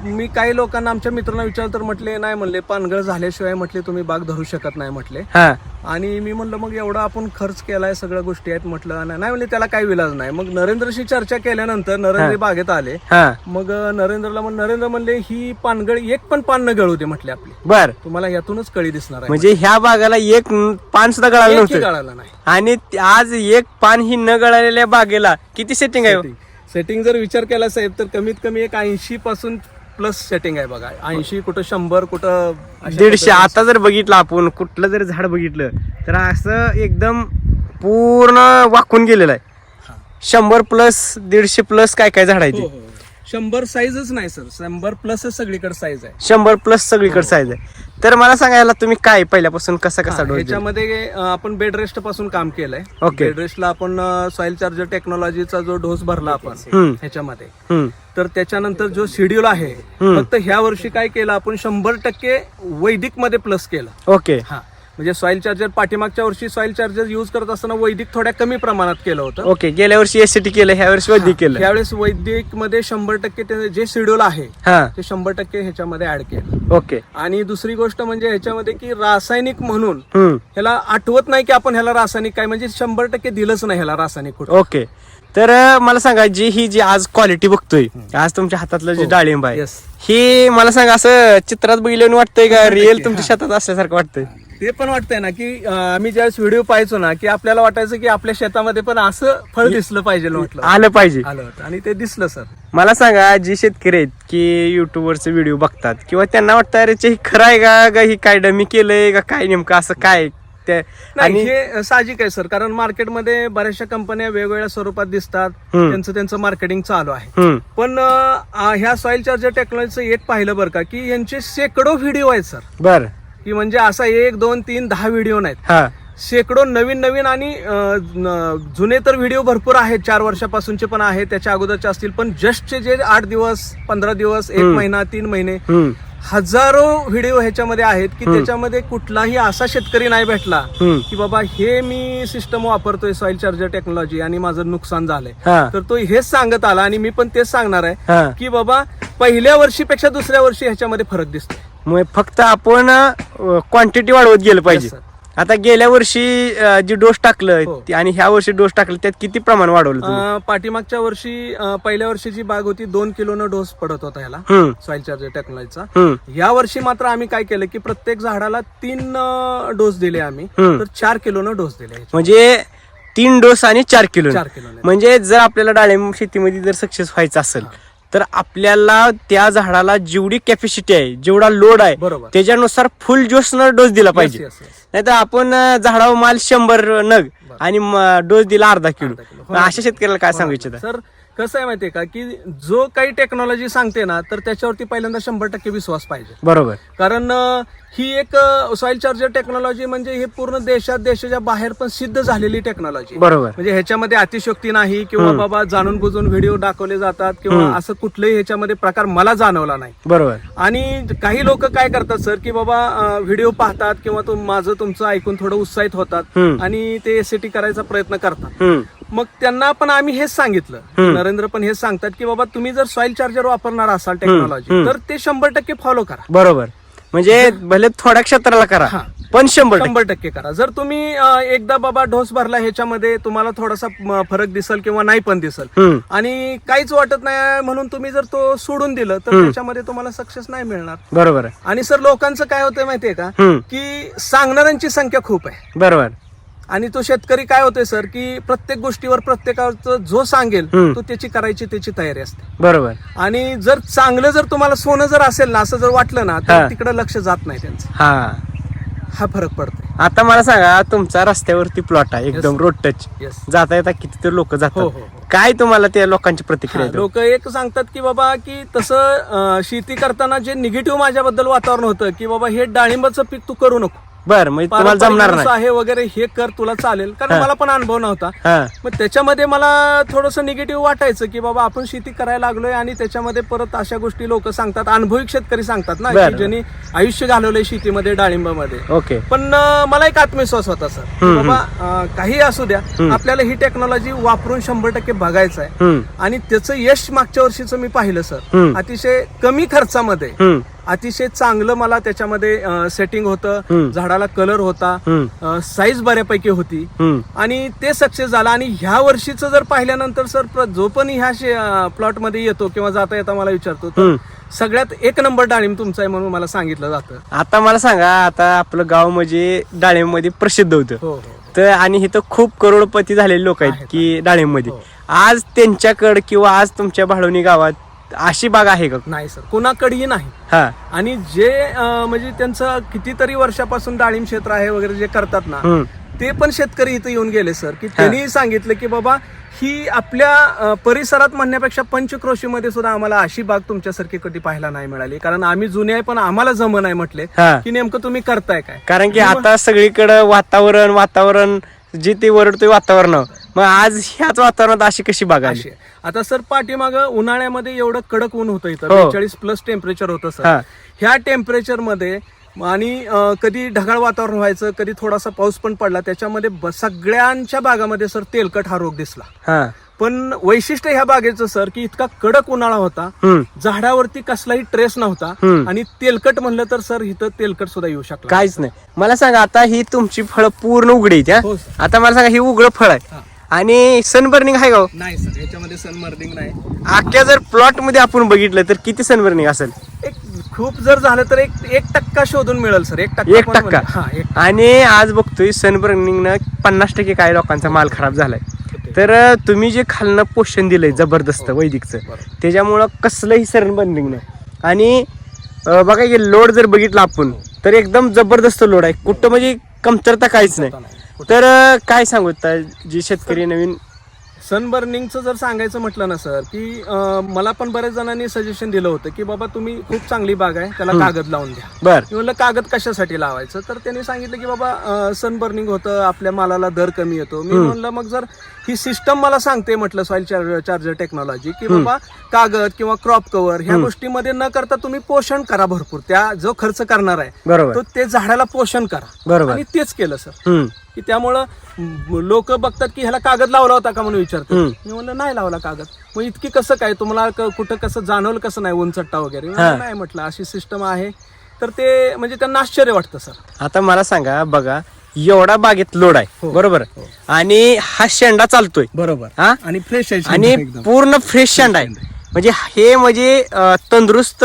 मी काही लोकांना, आमच्या मित्रांना विचारलं तर म्हटले नाही, म्हणले पानगळ झाल्याशिवाय म्हटले तुम्ही बाग धरू शकत नाही म्हटले. हा. आणि मी म्हणलं मग एवढा आपण खर्च केलाय, सगळ्या गोष्टी आहेत म्हटलं, नाही म्हणले त्याला काही विलाज नाही. मग नरेंद्रशी चर्चा केल्यानंतर नरेंद्र बागेत आले. हा. मग नरेंद्र म्हणले ही पानगळ एक पण पान न गळू दे म्हटले आपली, बर. तुम्हाला यातूनच कळी दिसणार आहे. म्हणजे ह्या बागाला एक पान सुद्धा गळालं एकही नव्हतं गळाला नाही. आणि आज एक पान ही न गळालेल्या बागेला किती सेटिंग आहे? सेटिंग जर विचार केला साहेब तर कमीत कमी एक 80 पासून प्लस सेटिंग आहे बघा. 80 कुठं 100 कुठं 150. आता जर बघितलं आपण कुठलं जर झाड बघितलं तर असं एकदम पूर्ण वाकून गेलेलं आहे. 100 प्लस 150 प्लस काय काय झाड आहे हो, ती. हो. 100 साईजच नाही सर, 100 प्लसच सगळीकडे साईज आहे. 100 प्लस सगळीकडे साईज आहे. तर मला सांगायला तुम्ही काय पहिल्यापासून कसा डोस दिला? ह्याच्यामध्ये आपण बेड रेस्ट पासून काम केलंय. ओके. बेड रेस्टला आपण सॉइल चार्जर टेक्नॉलॉजीचा जो डोस भरला आपण ह्याच्यामध्ये, हम्म. तर त्याच्यानंतर जो शेड्यूल आहे फक्त ह्या वर्षी काय केलं आपण 100% वैदिक मध्ये प्लस केलं. ओके. हा, म्हणजे सॉइल चार्जर पाठीमागच्या वर्षी सॉइल चार्जर युज करत असताना वैदिक थोड्या कमी प्रमाणात केलं होतं. ओके, गेल्या वर्षी एसटी केलं, ह्या वर्षी वैदिक केलं. यावेळेस वैदिक मध्ये 100% जे शेड्यूल आहे हा, ते 100% ह्याच्यामध्ये ऍड केलं. ओके. आणि दुसरी गोष्ट म्हणजे ह्याच्यामध्ये की रासायनिक म्हणून हम्म, ह्याला आठवत नाही की आपण ह्याला रासायनिक काय म्हणजे 100% दिलंच नाही ह्याला रासायनिक कुठं. ओके. तर मला सांगा, जी आज क्वालिटी बघतोय, आज तुमच्या हातातलं जे हो. डाळिंब आहे, Yes. हे मला सांगा असं चित्रात बघितल्यावर वाटतंय का रिअल तुमच्या शेतात असल्यासारखं वाटतंय? ते पण वाटतंय ना की आम्ही ज्यावेळेस व्हिडिओ पाहायचो ना की आपल्याला वाटायचं की आपल्या शेतामध्ये पण असं फळ दिसलं पाहिजे म्हटलं, आलं पाहिजे. आलं होतं आणि ते दिसलं सर. मला सांगा, जी शेतकरी आहेत की युट्यूबवरचे व्हिडिओ बघतात किंवा त्यांना वाटतं अरे हे खरं आहे का ही काय डमी केलंय का काय, नेमकं असं काय ते? नाही आणि हे साहजिक आहे सर, कारण मार्केटमध्ये बऱ्याचशा कंपन्या वेगवेगळ्या स्वरूपात दिसतात, त्यांचं मार्केटिंग चालू आहे. हम्म, पण ह्या सॉइल चार्जर टेक्नॉलॉजीचं एक पाहिलं बरं का की यांचे शेकडो व्हिडिओ आहेत सर, बर, की म्हणजे असा 1, 2, 3, 10 व्हिडिओ नाहीत, हा, शेकडो नवीन आणि जुने तर व्हिडिओ भरपूर आहेत, 4 वर्षापासूनचे पण आहेत, त्याच्या अगोदरचे असतील, पण जस्टचे जे 8 दिवस 15 दिवस 1 महिना 3 महिने हम्म, हजारो व्हिडिओ ह्याच्यामध्ये आहेत की त्याच्यामध्ये कुठलाही असा शेतकरी नाही भेटला की बाबा हे मी सिस्टम वापरतोय सॉइल चार्जर टेक्नॉलॉजी आणि माझं नुकसान झालंय. हा, तर तो हेच सांगत आला आणि मी पण तेच सांगणार आहे हा. की बाबा पहिल्या वर्षीपेक्षा दुसऱ्या वर्षी ह्याच्यामध्ये फरक दिसतोय. मग फक्त आपण क्वांटिटी वाढवत गेलं पाहिजे. Yes, sir. आता गेल्या वर्षी जी डोस टाकलं हो. आणि ह्या वर्षी डोस टाकलं, त्यात किती प्रमाण वाढवलं तुम्ही? पाठीमागच्या वर्षी पहिल्या वर्षीची बाग होती 2 किलोनं डोस पडत होता ह्याला हम्म, सॉइल चार्जर टेक्नॉलॉजीचा. हम्म, या वर्षी मात्र आम्ही काय केलं की प्रत्येक झाडाला 3 डोस दिले आम्ही, हम्म. तर 4 किलोनं डोस दिले. म्हणजे 3 डोस आणि 4 किलो. 4 किलोने म्हणजे जर आपल्याला डाळिंब शेतीमध्ये जर सक्सेस व्हायचं असेल तर आपल्याला त्या झाडाला जेवढी कॅपॅसिटी आहे, जेवढा लोड आहे, बरोबर. त्याच्यानुसार फुल जोसनं डोस दिला पाहिजे. Yes, yes, yes. नाही तर आपण झाडावर माल 100 नग आणि डोस दिला अर्धा किलो. किलो. मग अशा शेतकऱ्याला काय सांगू इच्छिता? सर कसं आहे माहितीये का की जो काही टेक्नॉलॉजी सांगते ना तर त्याच्यावरती पहिल्यांदा 100% विश्वास पाहिजे. बरोबर. कारण ही एक सॉइल चार्जर टेक्नॉलॉजी म्हणजे हे पूर्ण देशाच्या बाहेर पण सिद्ध झालेली टेक्नॉलॉजी. बरोबर. म्हणजे ह्याच्यामध्ये अतिशयोक्ती नाही किंवा बाबा जाणून बुजून व्हिडिओ दाखवले जातात किंवा असं कुठलंही ह्याच्यामध्ये प्रकार मला जाणवला नाही. बरोबर. आणि काही लोक काय करतात सर की बाबा व्हिडिओ पाहतात किंवा तुमचं ऐकून थोडं उत्साहित होतात आणि ते एसटी करायचा प्रयत्न करतात. मग त्यांना पण आम्ही हेच सांगितलं, नरेंद्र पण हेच सांगतात की बाबा तुम्ही जर सॉइल चार्जर वापरणार असाल टेक्नॉलॉजी तर ते 100% फॉलो करा. बरोबर. म्हणजे भले थोड्या क्षेत्राला करा पण 100% करा. जर तुम्ही एकदा बाबा डोस भरला ह्याच्यामध्ये तुम्हाला थोडासा फरक दिसल किंवा नाही पण दिसल आणि काहीच वाटत नाही म्हणून तुम्ही जर तो सोडून दिलं तर त्याच्यामध्ये तुम्हाला सक्सेस नाही मिळणार. बरोबर. आणि सर लोकांचं काय होतंय माहितीये का की सांगणाऱ्यांची संख्या खूप आहे. बरोबर. आणि तो शेतकरी काय होतोय सर की प्रत्येक गोष्टीवर प्रत्येकाचं जो सांगेल तो त्याची तयारी असते. बरोबर. आणि जर चांगलं जर तुम्हाला सोनं जर असेल ना असं जर वाटलं ना तर तिकडे लक्ष जात नाही त्यांचं. हा फरक पडतो. आता मला सांगा, तुमचा रस्त्यावरती प्लॉट आहे एकदम रोड टच, जाता येता कितीतरी लोक जातात, काय तुम्हाला त्या लोकांची प्रतिक्रिया? लोक एक सांगतात की बाबा की तसं शेती करताना जे निगेटिव्ह माझ्याबद्दल वातावरण होतं की बाबा हे डाळिंबाचं पीक तू करू नको, बरं म्हणजे तुम्हाला जमणार नाही आहे वगैरे, हे कर तुला चालेल, कारण मला पण अनुभव नव्हता. मग त्याच्यामध्ये मला थोडंसं निगेटिव्ह वाटायचं की बाबा आपण शेती करायला लागलोय आणि त्याच्यामध्ये परत अशा गोष्टी लोक सांगतात, अनुभवी शेतकरी सांगतात ना की ज्यांनी आयुष्य घालवलंय शेतीमध्ये डाळिंबामध्ये. ओके. पण मला एक आत्मविश्वास होता सर, बाबा काही असू द्या, आपल्याला ही टेक्नॉलॉजी वापरून 100% बघायचं आहे. आणि त्याचं यश मागच्या वर्षीचं मी पाहिलं सर, अतिशय कमी खर्चामध्ये अतिशय चांगलं मला त्याच्यामध्ये सेटिंग होतं, झाडाला कलर होता, साईज बऱ्यापैकी होती आणि ते सक्सेस झालं. आणि ह्या वर्षीचं जर पाहिल्यानंतर सर जो पण ह्या प्लॉट मध्ये येतो किंवा जाता येता मला विचारतो तर सगळ्यात 1 नंबर डाळिंब तुमचा आहे म्हणून मला सांगितलं जातं. आता मला सांगा, आता आपलं गाव म्हणजे डाळिंब मध्ये प्रसिद्ध होतं तर, आणि इथं खूप करोडपती झालेले लोक आहेत की डाळिंब मध्ये, आज त्यांच्याकडे किंवा आज तुमच्या भाळवणी गावात अशी बाग आहे का? नाही सर, कोणाकडेही नाही. आणि जे म्हणजे त्यांचं कितीतरी वर्षापासून डाळिंब क्षेत्र आहे वगैरे जे करतात ना ते पण शेतकरी इथं येऊन गेले सर की त्यांनी सांगितलं की बाबा ही आपल्या परिसरात म्हणण्यापेक्षा पंचक्रोशीमध्ये सुद्धा आम्हाला अशी बाग तुमच्यासारखी कधी पाहायला नाही मिळाली, कारण आम्ही जुने आहे पण आम्हाला जमन आहे म्हटले की नेमकं तुम्ही करताय काय. कारण की आता सगळीकडे वातावरण जे ते वरडतोय वातावरण, मग आज ह्याच वातावरणात अशी कशी बाग आली? आता सर पाठीमाग उन्हाळ्यामध्ये एवढं कडक ऊन होतं, इथं 42+ टेम्परेचर होतं सर. ह्या टेम्परेचर मध्ये आणि कधी ढगाळ वातावरण व्हायचं, कधी थोडासा पाऊस पण पडला, त्याच्यामध्ये सगळ्यांच्या बागामध्ये सर तेलकट हा रोग दिसला. हा. पण वैशिष्ट्य ह्या बागेचं सर की इतका कडक उन्हाळा होता, झाडावरती कसलाही ट्रेस नव्हता, आणि तेलकट म्हणलं तर सर इथं तेलकट सुद्धा येऊ शकला काहीच नाही. मला सांगा, आता ही तुमची फळं पूर्ण उघडी आहेत. हो, आता मला सांगा, ही उघड फळ आहे आणि सनबर्निंग आहे का? नाही सर, याच्यामध्ये सनबर्निंग नाही. अख्ख्या जर प्लॉट मध्ये आपण बघितलं तर किती सनबर्निंग असेल? एक खूप जर झालं तर 1% शोधून मिळेल सर. 1% 1%. हा, 1%. आणि आज बघतोय सनबर्निंगनं 50% काय लोकांचा माल खराब झालाय. तर तुम्ही जे खालनं पोषण दिलंय जबरदस्त वैदिकचं, त्याच्यामुळं कसलंही सनबर्निंग नाही. आणि बघा की लोड जर बघितला आपण तर एकदम जबरदस्त लोड आहे, कुठं म्हणजे कमतरता काहीच नाही. तर काय सांगू जे शेतकरी नवीन सनबर्निंगचं जर सांगायचं म्हटलं ना सर, की मला पण बऱ्याच जणांनी सजेशन दिलं होतं की बाबा तुम्ही खूप चांगली बाग आहे, त्याला कागद लावून द्या. बर. मी म्हणलं कागद कशासाठी लावायचं, तर त्यांनी सांगितलं की बाबा सनबर्निंग होतं, आपल्या मालाला दर कमी येतो. मी म्हणलं मग जर ही सिस्टम मला सांगते म्हटलं सॉइल चार्जर टेक्नॉलॉजी, की बाबा कागद किंवा क्रॉप कव्हर ह्या गोष्टीमध्ये न करता तुम्ही पोषण करा भरपूर, त्या जो खर्च करणार आहे बरोबर तो ते झाडाला पोषण करा. बरोबर. आणि तेच केलं सर. की त्यामुळं लोक बघतात की ह्याला कागद लावला होता का म्हणून विचारतात. मी म्हणलं नाही लावला कागद. मग इतकी कसं काय तुम्हाला कुठं कसं जाणवलं कसं नाही उंचट्टा वगैरे? नाही म्हटलं अशी सिस्टम आहे. तर ते म्हणजे त्यांना आश्चर्य वाटतं सर. आता मला सांगा, बघा एवढा बागेत लोड आहे बरोबर, आणि हा शेंडा चालतोय बरोबर, हा, आणि फ्रेश आहे आणि पूर्ण फ्रेश शेंडा आहे. म्हणजे हे म्हणजे तंदुरुस्त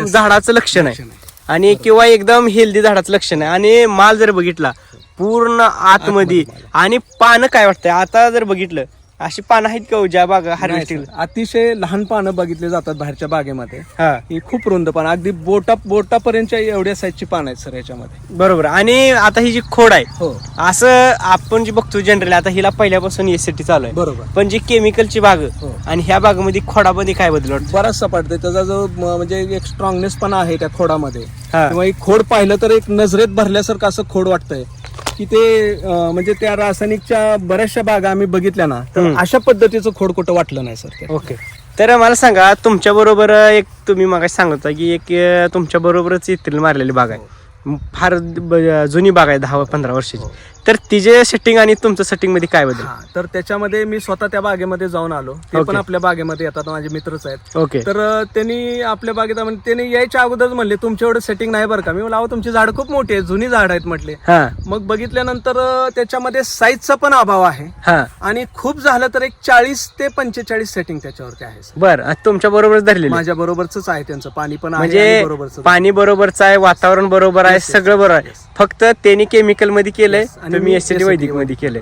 झाडाचं लक्षण आहे, आणि किंवा एकदम हेल्दी झाडाचं लक्षण आहे. आणि माल जर बघितला पूर्ण आतमध्ये, आणि पानं काय वाटतंय आता जर बघितलं, अशी पानं आहेत का ज्या बागा हार्वेस्टिंग? अतिशय लहान पानं बघितले जातात बाहेरच्या बागेमध्ये. हा, ही खूप रुंद पानं, अगदी बोटापर्यंतच्या एवढ्या साईजची पानं आहेत सर याच्यामध्ये. बरोबर. आणि आता ही जी खोड आहे, हो असं आपण जे बघतो जनरली, आता हिला पहिल्यापासून एसटी चालू आहे बरोबर, पण जी केमिकलची बाग आणि ह्या बागेमध्ये खोडामध्ये काय बदल वाटतो? बराचसा पडते. त्याचा जो म्हणजे एक स्ट्रॉंगनेस पण आहे त्या खोडामध्ये, हा. किंवा एक खोड पाहिलं तर एक नजरेत भरल्यासारखं असं खोड वाटतंय की ते म्हणजे त्या रासायनिकच्या बऱ्याचशा बागा आम्ही बघितल्या ना, तर अशा पद्धतीचं खोड कुठं वाटलं नाही सर. ओके. तर मला सांगा, तुमच्या बरोबर एक तुम्ही मागाशी सांगत होता की एक तुमच्या बरोबरच इथली मारलेली बाग आहे, फार जुनी बाग आहे, 10-15 वर्षाची. तर तिचे सेटिंग आणि तुमचं सेटिंग मध्ये काय बदल? तर त्याच्यामध्ये मी स्वतः त्या बागेमध्ये जाऊन आलो. ते पण आपल्या बागेमध्ये येतात, माझे मित्रच आहेत. ओके. तर त्यांनी आपल्या बागेत त्यांनी यायच्या अगोदरच म्हणले तुमच्या एवढं सेटिंग नाही बरं का. मी म्हणलं तुमची झाडं खूप मोठी आहेत, जुनी झाड आहेत म्हटले. मग बघितल्यानंतर त्याच्यामध्ये साईजचा पण अभाव आहे, आणि खूप झालं तर एक 40 ते 45 सेटिंग त्याच्यावरती आहे. बरं, तुमच्या बरोबरच धरले? माझ्या बरोबरच आहे, त्यांचं पाणी पण म्हणजे बरोबरच, पाणी बरोबरच आहे, वातावरण बरोबर आहे, सगळं बरोबर आहे. फक्त त्यांनी केमिकल मध्ये केलंय, तुम्ही एसटी वैदिक मध्ये केले.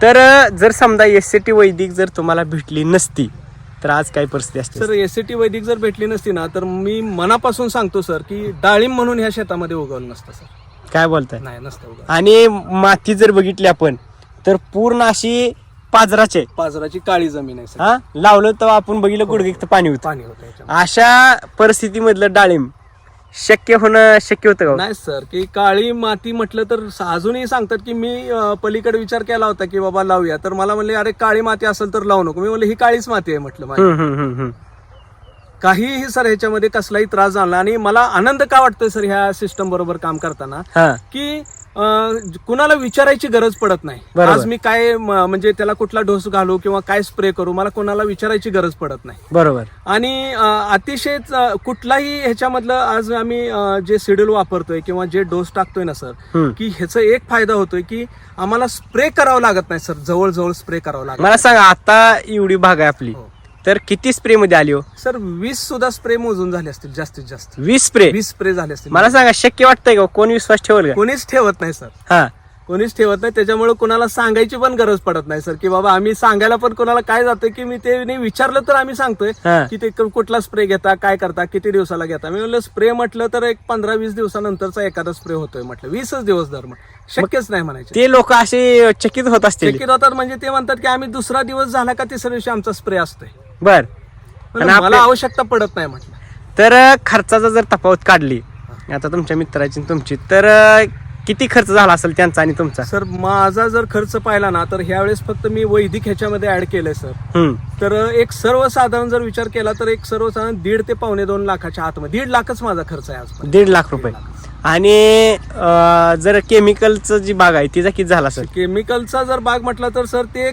तर जर समजा एसटी वैदिक जर तुम्हाला भेटली नसती तर आज काय परिस्थिती असते? सर एसटी वैदिक जर भेटली नसती ना, तर मी मनापासून सांगतो सर की डाळिंब म्हणून ह्या शेतामध्ये उगवलं नसतं सर. काय बोलताय? नाही, नसतं उगवलं. आणि माती जर बघितली आपण तर पूर्ण अशी पाजराची काळी जमीन आहे सर. हा, लावलं तर आपण बघितलं गुडघे पाणी होतं. अशा परिस्थितीमधलं डाळिंब शक्य होतं का? नाही सर, की काळी माती म्हटलं तर अजूनही सांगतात की मी पलीकडे विचार केला होता की बाबा लावूया, तर मला म्हणले अरे काळी माती असेल तर लावू नको. मी म्हणलं ही काळीच माती आहे म्हटलं माझी. काहीही सर ह्याच्यामध्ये कसलाही त्रास झाला. आणि मला आनंद का वाटतोय सर ह्या सिस्टम बरोबर काम करताना, की कुणाला विचारायची गरज पडत नाही. आज मी काय म्हणजे त्याला कुठला डोस घालू किंवा काय स्प्रे करू, मला कोणाला विचारायची गरज पडत नाही. बरोबर. आणि अतिशय कुठलाही ह्याच्यामधलं आज आम्ही जे शेड्यूल वापरतोय किंवा जे डोस टाकतोय ना सर, की ह्याचा एक फायदा होतोय की आम्हाला स्प्रे करावं लागत नाही सर, जवळ स्प्रे करावं लागत. मला सांगा, आता एवढी बाग आहे आपली, तर किती स्प्रे मध्ये आली हो? सर 20 सुद्धा स्प्रे मोजून झाले असतील, जास्तीत जास्त 20 स्प्रे झाले असतील. मला सांगा, शक्य वाटतंय का? कोण विश्वास ठेवल का? कोणीच ठेवत नाही सर. कोणीच ठेवत नाही. त्याच्यामुळे कोणाला सांगायची पण गरज पडत नाही सर, की बाबा आम्ही सांगायला पण कोणाला काय जातंय की मी ते नाही विचारलं तर आम्ही सांगतोय की ते कुठला स्प्रे घेता, काय करता, किती दिवसाला घेता. मी म्हणलं स्प्रे म्हटलं तर एक 15-20 दिवसानंतरचा एखादा स्प्रे होतोय म्हटलं, 20च दिवस दर शक्यच नाही म्हणायचे. ते लोक असे चकित होत असतील. चकित होतात म्हणजे ते म्हणतात की आम्ही दुसरा दिवस झाला का तिसऱ्या दिवशी आमचा स्प्रे असतोय. बर. मला आवश्यकता पडत नाही म्हटलं. तर खर्चाचा जर तफावत काढली आता तुमच्या मित्राची तुमची, तर किती खर्च झाला असेल त्यांचा आणि तुमचा? सर माझा जर खर्च पाहिला ना, तर ह्यावेळेस फक्त मी वैदिक ह्याच्यामध्ये ऍड केलंय सर. तर एक सर्वसाधारण जर विचार केला तर एक सर्वसाधारण 1.5 ते 1.25 लाखाच्या आतमध्ये, 1.5 लाखच माझा खर्च आहे आज. 1.5 लाख रुपये. आणि जर केमिकलचं जी बाग आहे तिचा किती झाला सर? केमिकलचा जर बाग म्हटलं तर सर ते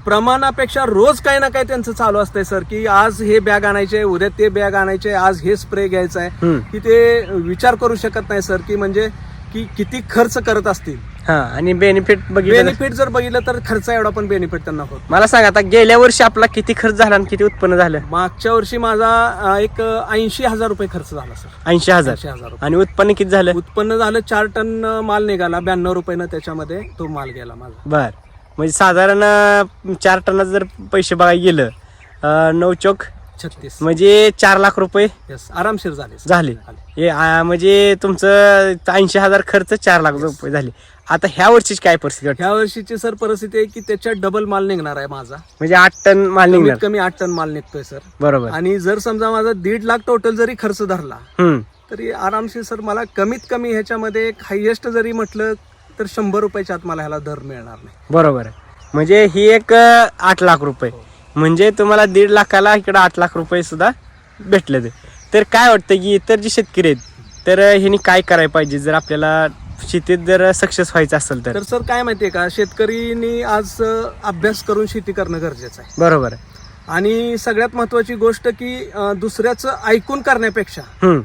प्रमाणापेक्षा रोज काही ना काही त्यांचं चालू असतंय सर, की आज हे बॅग आणायचे, उद्या ते बॅग आणायचे, आज हे स्प्रे घ्यायचा आहे, की ते विचार करू शकत नाही सर, की म्हणजे की किती खर्च करत असतील. हा, आणि बेनिफिट बघितलं बेनिफिट जर बघितलं तर खर्च एवढा पण बेनिफिट त्यांना होत. मला सांगा, आता गेल्या वर्षी आपला किती खर्च झाला आणि किती उत्पन्न झालं? मागच्या वर्षी माझा एक 80,000 रुपये खर्च झाला सर. 80,000. 80,000 रुपये. आणि उत्पन्न किती झालं? उत्पन्न झालं 4 टन माल निघाला, 92 रुपयानं त्याच्यामध्ये तो माल गेला माझा. बर, म्हणजे साधारण 4 टनाचं जर पैसे बघायला गेलं 9 चौक 36 म्हणजे 4 लाख रुपये यस आरामशीर झाले सर. झाले. म्हणजे तुमचं 80,000 खर्च 4 लाख रुपये झाले. आता ह्या वर्षीची काय परिस्थिती वाटते? ह्या वर्षीची सर परिस्थिती आहे की त्याच्यात डबल माल निघणार आहे माझा. म्हणजे 8 टन माल कमीत निघणार. कमी 8 टन माल निघतोय सर. बरोबर. आणि जर समजा माझा 1.5 लाख टोटल जरी खर्च धरला हम्म. तरी आरामशीर सर मला कमीत कमी ह्याच्यामध्ये एक हायएस्ट जरी म्हटलं तर 100 रुपयाच्या आत मला ह्याला दर मिळणार नाही. बरोबर आहे. म्हणजे ही एक 8 लाख रुपये, म्हणजे तुम्हाला 1.5 लाखाला इकडे 8 लाख रुपये सुद्धा भेटले. तर काय वाटतं की इतर जे शेतकरी आहेत तर ह्यांनी काय करायला पाहिजे जर आपल्याला शेतीत जर सक्सेस व्हायचं असेल तर? सर काय माहितीये का, शेतकरीनी आज अभ्यास करून शेती करणं गरजेचं आहे. बरोबर आहे. आणि सगळ्यात महत्वाची गोष्ट की दुसऱ्याचं ऐकून करण्यापेक्षा हम्म.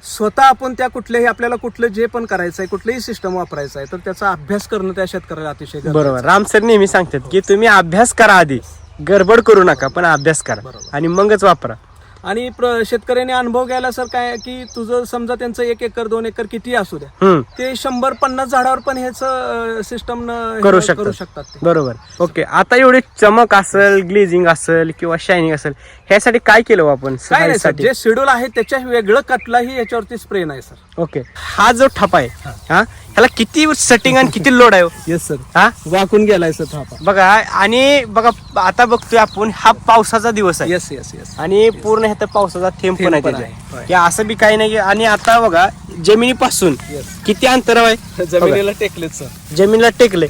स्वतः आपण त्या कुठल्याही आपल्याला कुठलं जे पण करायचं आहे, कुठलंही सिस्टम वापरायचं आहे तर त्याचा अभ्यास करणं त्या शेतकऱ्याला अतिशय गरजेचं आहे. बरोबर. राम सर नेहमी सांगतात की तुम्ही अभ्यास करा, आधी गडबड करू नका, पण अभ्यास करा बरोबर. आणि मगच वापरा. आणि शेतकऱ्याने अनुभव घ्यायला सर काय की तुझं समजा त्यांचं 1 एकर 2 एकर किती असू द्या, हम्म. ते 100-50 झाडावर पण ह्याच सिस्टम करू शकतात. ते. बरोबर. ओके, आता एवढी चमक असेल, ग्लेझिंग असेल किंवा शायनिंग असेल, ह्यासाठी काय केलं हो आपण? काय नाही सर, साठी? जे शेड्यूल आहे त्याच्या वेगळं कुठलाही याच्यावरती स्प्रे नाही सर. ओके, हा जो ठपा आहे हा, ह्याला किती सेटिंग आणि किती लोड आहे हो? येस सर, हा वाकून गेलाय सर थापा. बघा, आणि बघा आता बघतोय आपण हा पावसाचा दिवस आहे येस येस येस. आणि पूर्ण ह्यात पावसाचा थेंब पण आहे पण त्याच्यात. आहे. होय. की असं बी काही नाही. आणि आता बघा जमिनीपासून Yes. किती अंतर आहे? जमिनीला टेकलेत सर. जमिनीला टेकले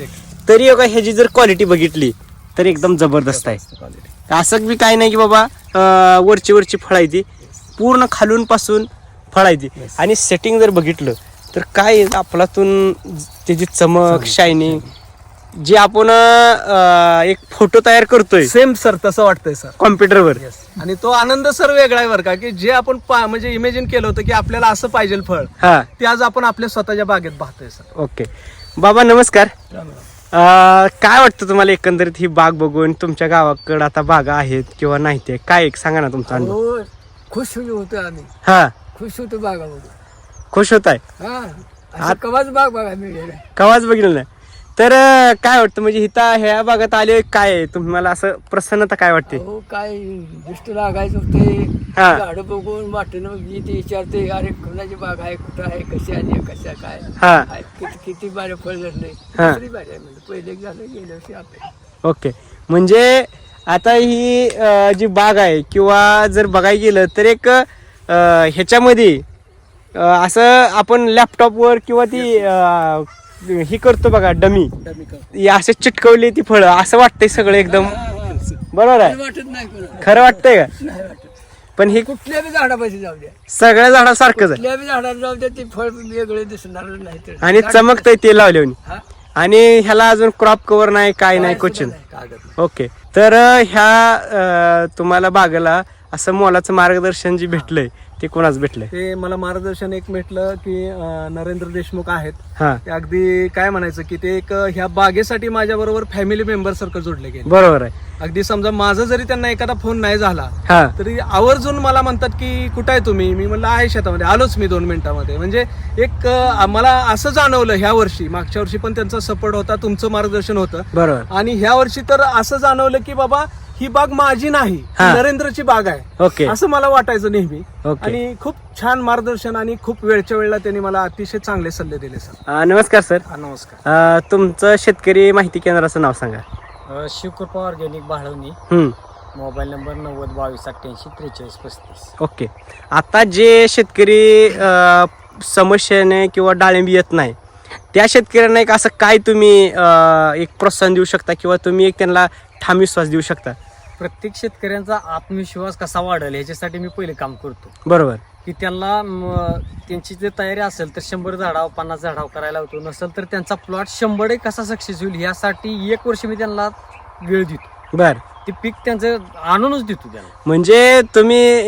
तरी बघा ह्याची जर क्वालिटी बघितली तर एकदम जबरदस्त आहे. असं बी काही नाही की बाबा वरची फळ आहे ती, पूर्ण खालून पासून फळ आहे ती. आणि सेटिंग जर बघितलं तर काय आपल्यातून त्याची चमक, शायनिंग, जे आपण एक फोटो तयार करतोय सेम सर तसं वाटतंय सर कॉम्प्युटरवर. आणि तो आनंद सर वेगळा आहे बरं का, की जे आपण म्हणजे इमेजिन केलं होतं की आपल्याला असं पाहिजे फळ, हा. ते आज आपण आपल्या स्वतःच्या बागेत पाहतोय सर. ओके बाबा, नमस्कार. काय वाटतं तुम्हाला एकंदरीत ही बाग बघून? तुमच्या गावाकडे आता बागा आहेत किंवा नाही, ते काय एक सांगा ना तुमचा अनुभव. हो, खुश होतो आम्ही, हा, खुश होतो बागामध्ये. खुश होत आहे? हा, असं कवाच बाग बघा मिळेल. कवाच बघितलं नाही. तर काय वाटतं म्हणजे इथं ह्या भागात आले काय तुम्हाला असं प्रसन्नता काय वाटते? हो, काय दिसत लागायचं ते हा. झाडं बघून वाटेनं ते विचारते, अरे कोणाची बाग आहे, कुठं आहे, कशी आली, कशा काय हा. आहे, किती बारे फळ धरले, हा. दुसरी बारे आहे म्हणजे पहिले झालं गेल्या वर्षी आपले. ओके, म्हणजे आता ही जी बाग आहे किंवा जर बघायला गेलं तर एक ह्याच्यामध्ये असं आपण लॅपटॉपवर किंवा ती ही करतो बघा डमी, असे चिटकवली ती फळं, असं वाटतंय सगळं एकदम. बरोबर आहे? वाटत नाही कोणाला. खरं वाटतंय का? नाही वाटत. पण हे कुठल्या बी झाडापाशी जाऊ द्या, सगळ्या झाडासारखंच आहे कुठल्या बी झाडाला जाऊ द्या, ते फळ वेगळे दिसणार नाही. तर आणि चमकतंय ते लावले. हा. आणि ह्याला अजून क्रॉप कव्हर नाही, काय नाही, काय क्वचित. सुद्धा नाही. ओके, तर ह्या तुम्हाला बागेला असं मोलाचं मार्गदर्शन जे भेटलंय ते कोणाच भेटलंय? ते मला मार्गदर्शन एक भेटलं की नरेंद्र देशमुख आहेत. हा, ते अगदी काय म्हणायचं की ते एक ह्या बागेसाठी माझ्या बरोबर फॅमिली मेंबर सारखं जोडले गेले. बरोबर आहे. अगदी समजा माझा जरी त्यांना एखादा फोन नाही झाला हा, तरी आवर्जून मला म्हणतात की कुठं आहे तुम्ही? मी म्हणलं आहे शेतामध्ये, आलोच मी 2 मिनिटामध्ये. म्हणजे एक मला असं जाणवलं ह्या वर्षी, मागच्या वर्षी पण त्यांचा सपोर्ट होता, तुमचं मार्गदर्शन होतं, बरोबर. आणि ह्या वर्षी तर असं जाणवलं की बाबा ही बाग माझी नाही, ही हा. नरेंद्रची बाग आहे, ओके. असं मला वाटायचं नेहमी. ओके. आणि खूप छान मार्गदर्शन आणि खूप वेळच्या वेळेला त्यांनी मला अतिशय चांगले सल्ले दिले सर. नमस्कार सर. नमस्कार. तुमचं शेतकरी माहिती केंद्राचं नाव सांगा. शिवकृपा ऑर्गॅनिक भाळवणी, हम्म. Mobile number 90-22-88-43-35. ओके, आता जे शेतकरी समस्येने किंवा डाळिंब येत नाही त्या शेतकऱ्यांना एक असं काय तुम्ही एक प्रोत्साहन देऊ शकता किंवा तुम्ही एक त्यांना ठाम विश्वास देऊ शकता? प्रत्येक शेतकऱ्यांचा आत्मविश्वास कसा वाढेल ह्याच्यासाठी मी पहिले काम करतो, बरोबर. की त्यांना त्यांची जर तयारी असेल तर 100 झाडाव 50 झाडाव करायला होतो, नसेल तर त्यांचा प्लॉट 100 कसा सक्सेस होईल यासाठी 1 वर्ष मी त्यांना वेळ देतो. बर, ते पीक त्यांचं आणूनच देतो त्यांना. म्हणजे तुम्ही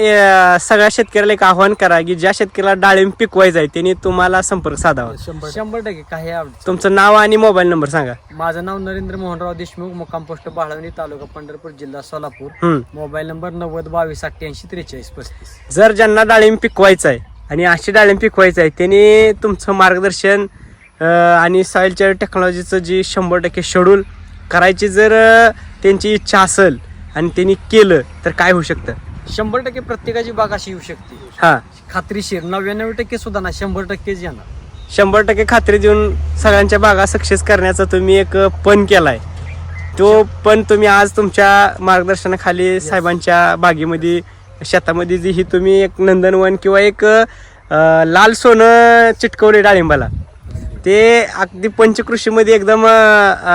सगळ्या शेतकऱ्याला एक आव्हान करा की ज्या शेतकऱ्याला डाळिंब पिकवायचं आहे त्यांनी तुम्हाला संपर्क साधावा. 100% काही अडचण. तुमचं नाव आणि मोबाईल नंबर सांगा. माझं नाव नरेंद्र मोहनराव देशमुख, मुक्काम पोस्ट बाळवणी, तालुका पंढरपूर, जिल्हा सोलापूर. Mobile number 90 22 88 43 35. जर ज्यांना डाळिंब पिकवायचं आहे आणि अशी डाळिंब पिकवायचं आहे त्यांनी तुमचं मार्गदर्शन आणि सॉइल टेक्नॉलॉजीचं जी 100% शेड्यूल करायची जर त्यांची इच्छा असेल आणि त्यांनी केलं तर काय होऊ शकतं? 100% प्रत्येकाची बाग अशी येऊ शकते. हा, खात्रीशीर 99% सुद्धा ना, 100%च येणार. 100% खात्री देऊन सगळ्यांच्या बागा सक्सेस करण्याचा तुम्ही एक पण केलाय. तो पण तुम्ही आज तुमच्या मार्गदर्शनाखाली साहेबांच्या बागेमध्ये शेतामध्ये जी ही तुम्ही एक नंदनवन किंवा एक लाल सोनं चिटकवले डाळिंबाला, ते अगदी पंचकृषीमध्ये एकदम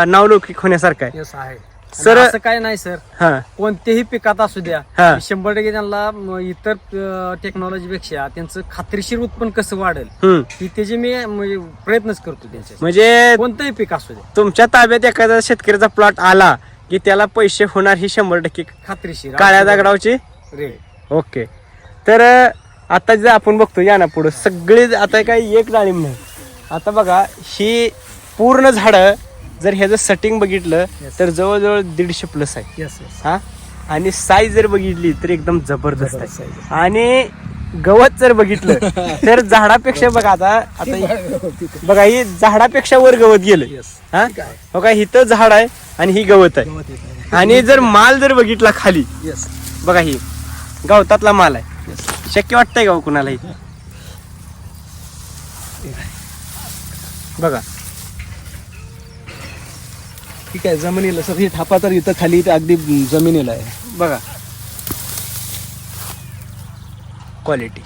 नावलौकिक होण्यासारखं आहे. यस आहे सर, सर. असं काय नाही सर, हा कोणत्याही पिकात असू द्या, हा. 100% त्यांना इतर टेक्नॉलॉजी पेक्षा त्यांचं खात्रीशीर उत्पन्न कसं वाढेल ही त्याचे मी म्हणजे प्रयत्नच करतो त्यांचे. म्हणजे कोणतंही पीक असू द्या तुमच्या ताब्यात एखादा शेतकऱ्याचा प्लॉट आला की त्याला पैसे होणार ही 100% खात्रीशीर काळ्या दगडावची. रेड. ओके, तर आता जे आपण बघतो या ना पुढं सगळे, आता काही एक डाळिंब नाही. आता बघा ही पूर्ण झाडं जर ह्याचं सेटिंग बघितलं तर जवळजवळ 150+ आहे. Yes yes. हा, आणि साईज जर बघितली तर एकदम जबरदस्त आहे. आणि गवत जर बघितलं तर झाडापेक्षा बघा आता बघा ही झाडापेक्षा वर गवत गेलं. हा बघा इथं झाड आहे आणि ही गवत आहे. आणि जर माल जर बघितला खाली, येस, बघा ही गवतातला माल आहे. शक्य वाटतंय का कुणालाही? बघा ठीक आहे. जमिनीला सर ही थापा तर इथं खाली इथं अगदी जमिनीला आहे. बघा क्वालिटी.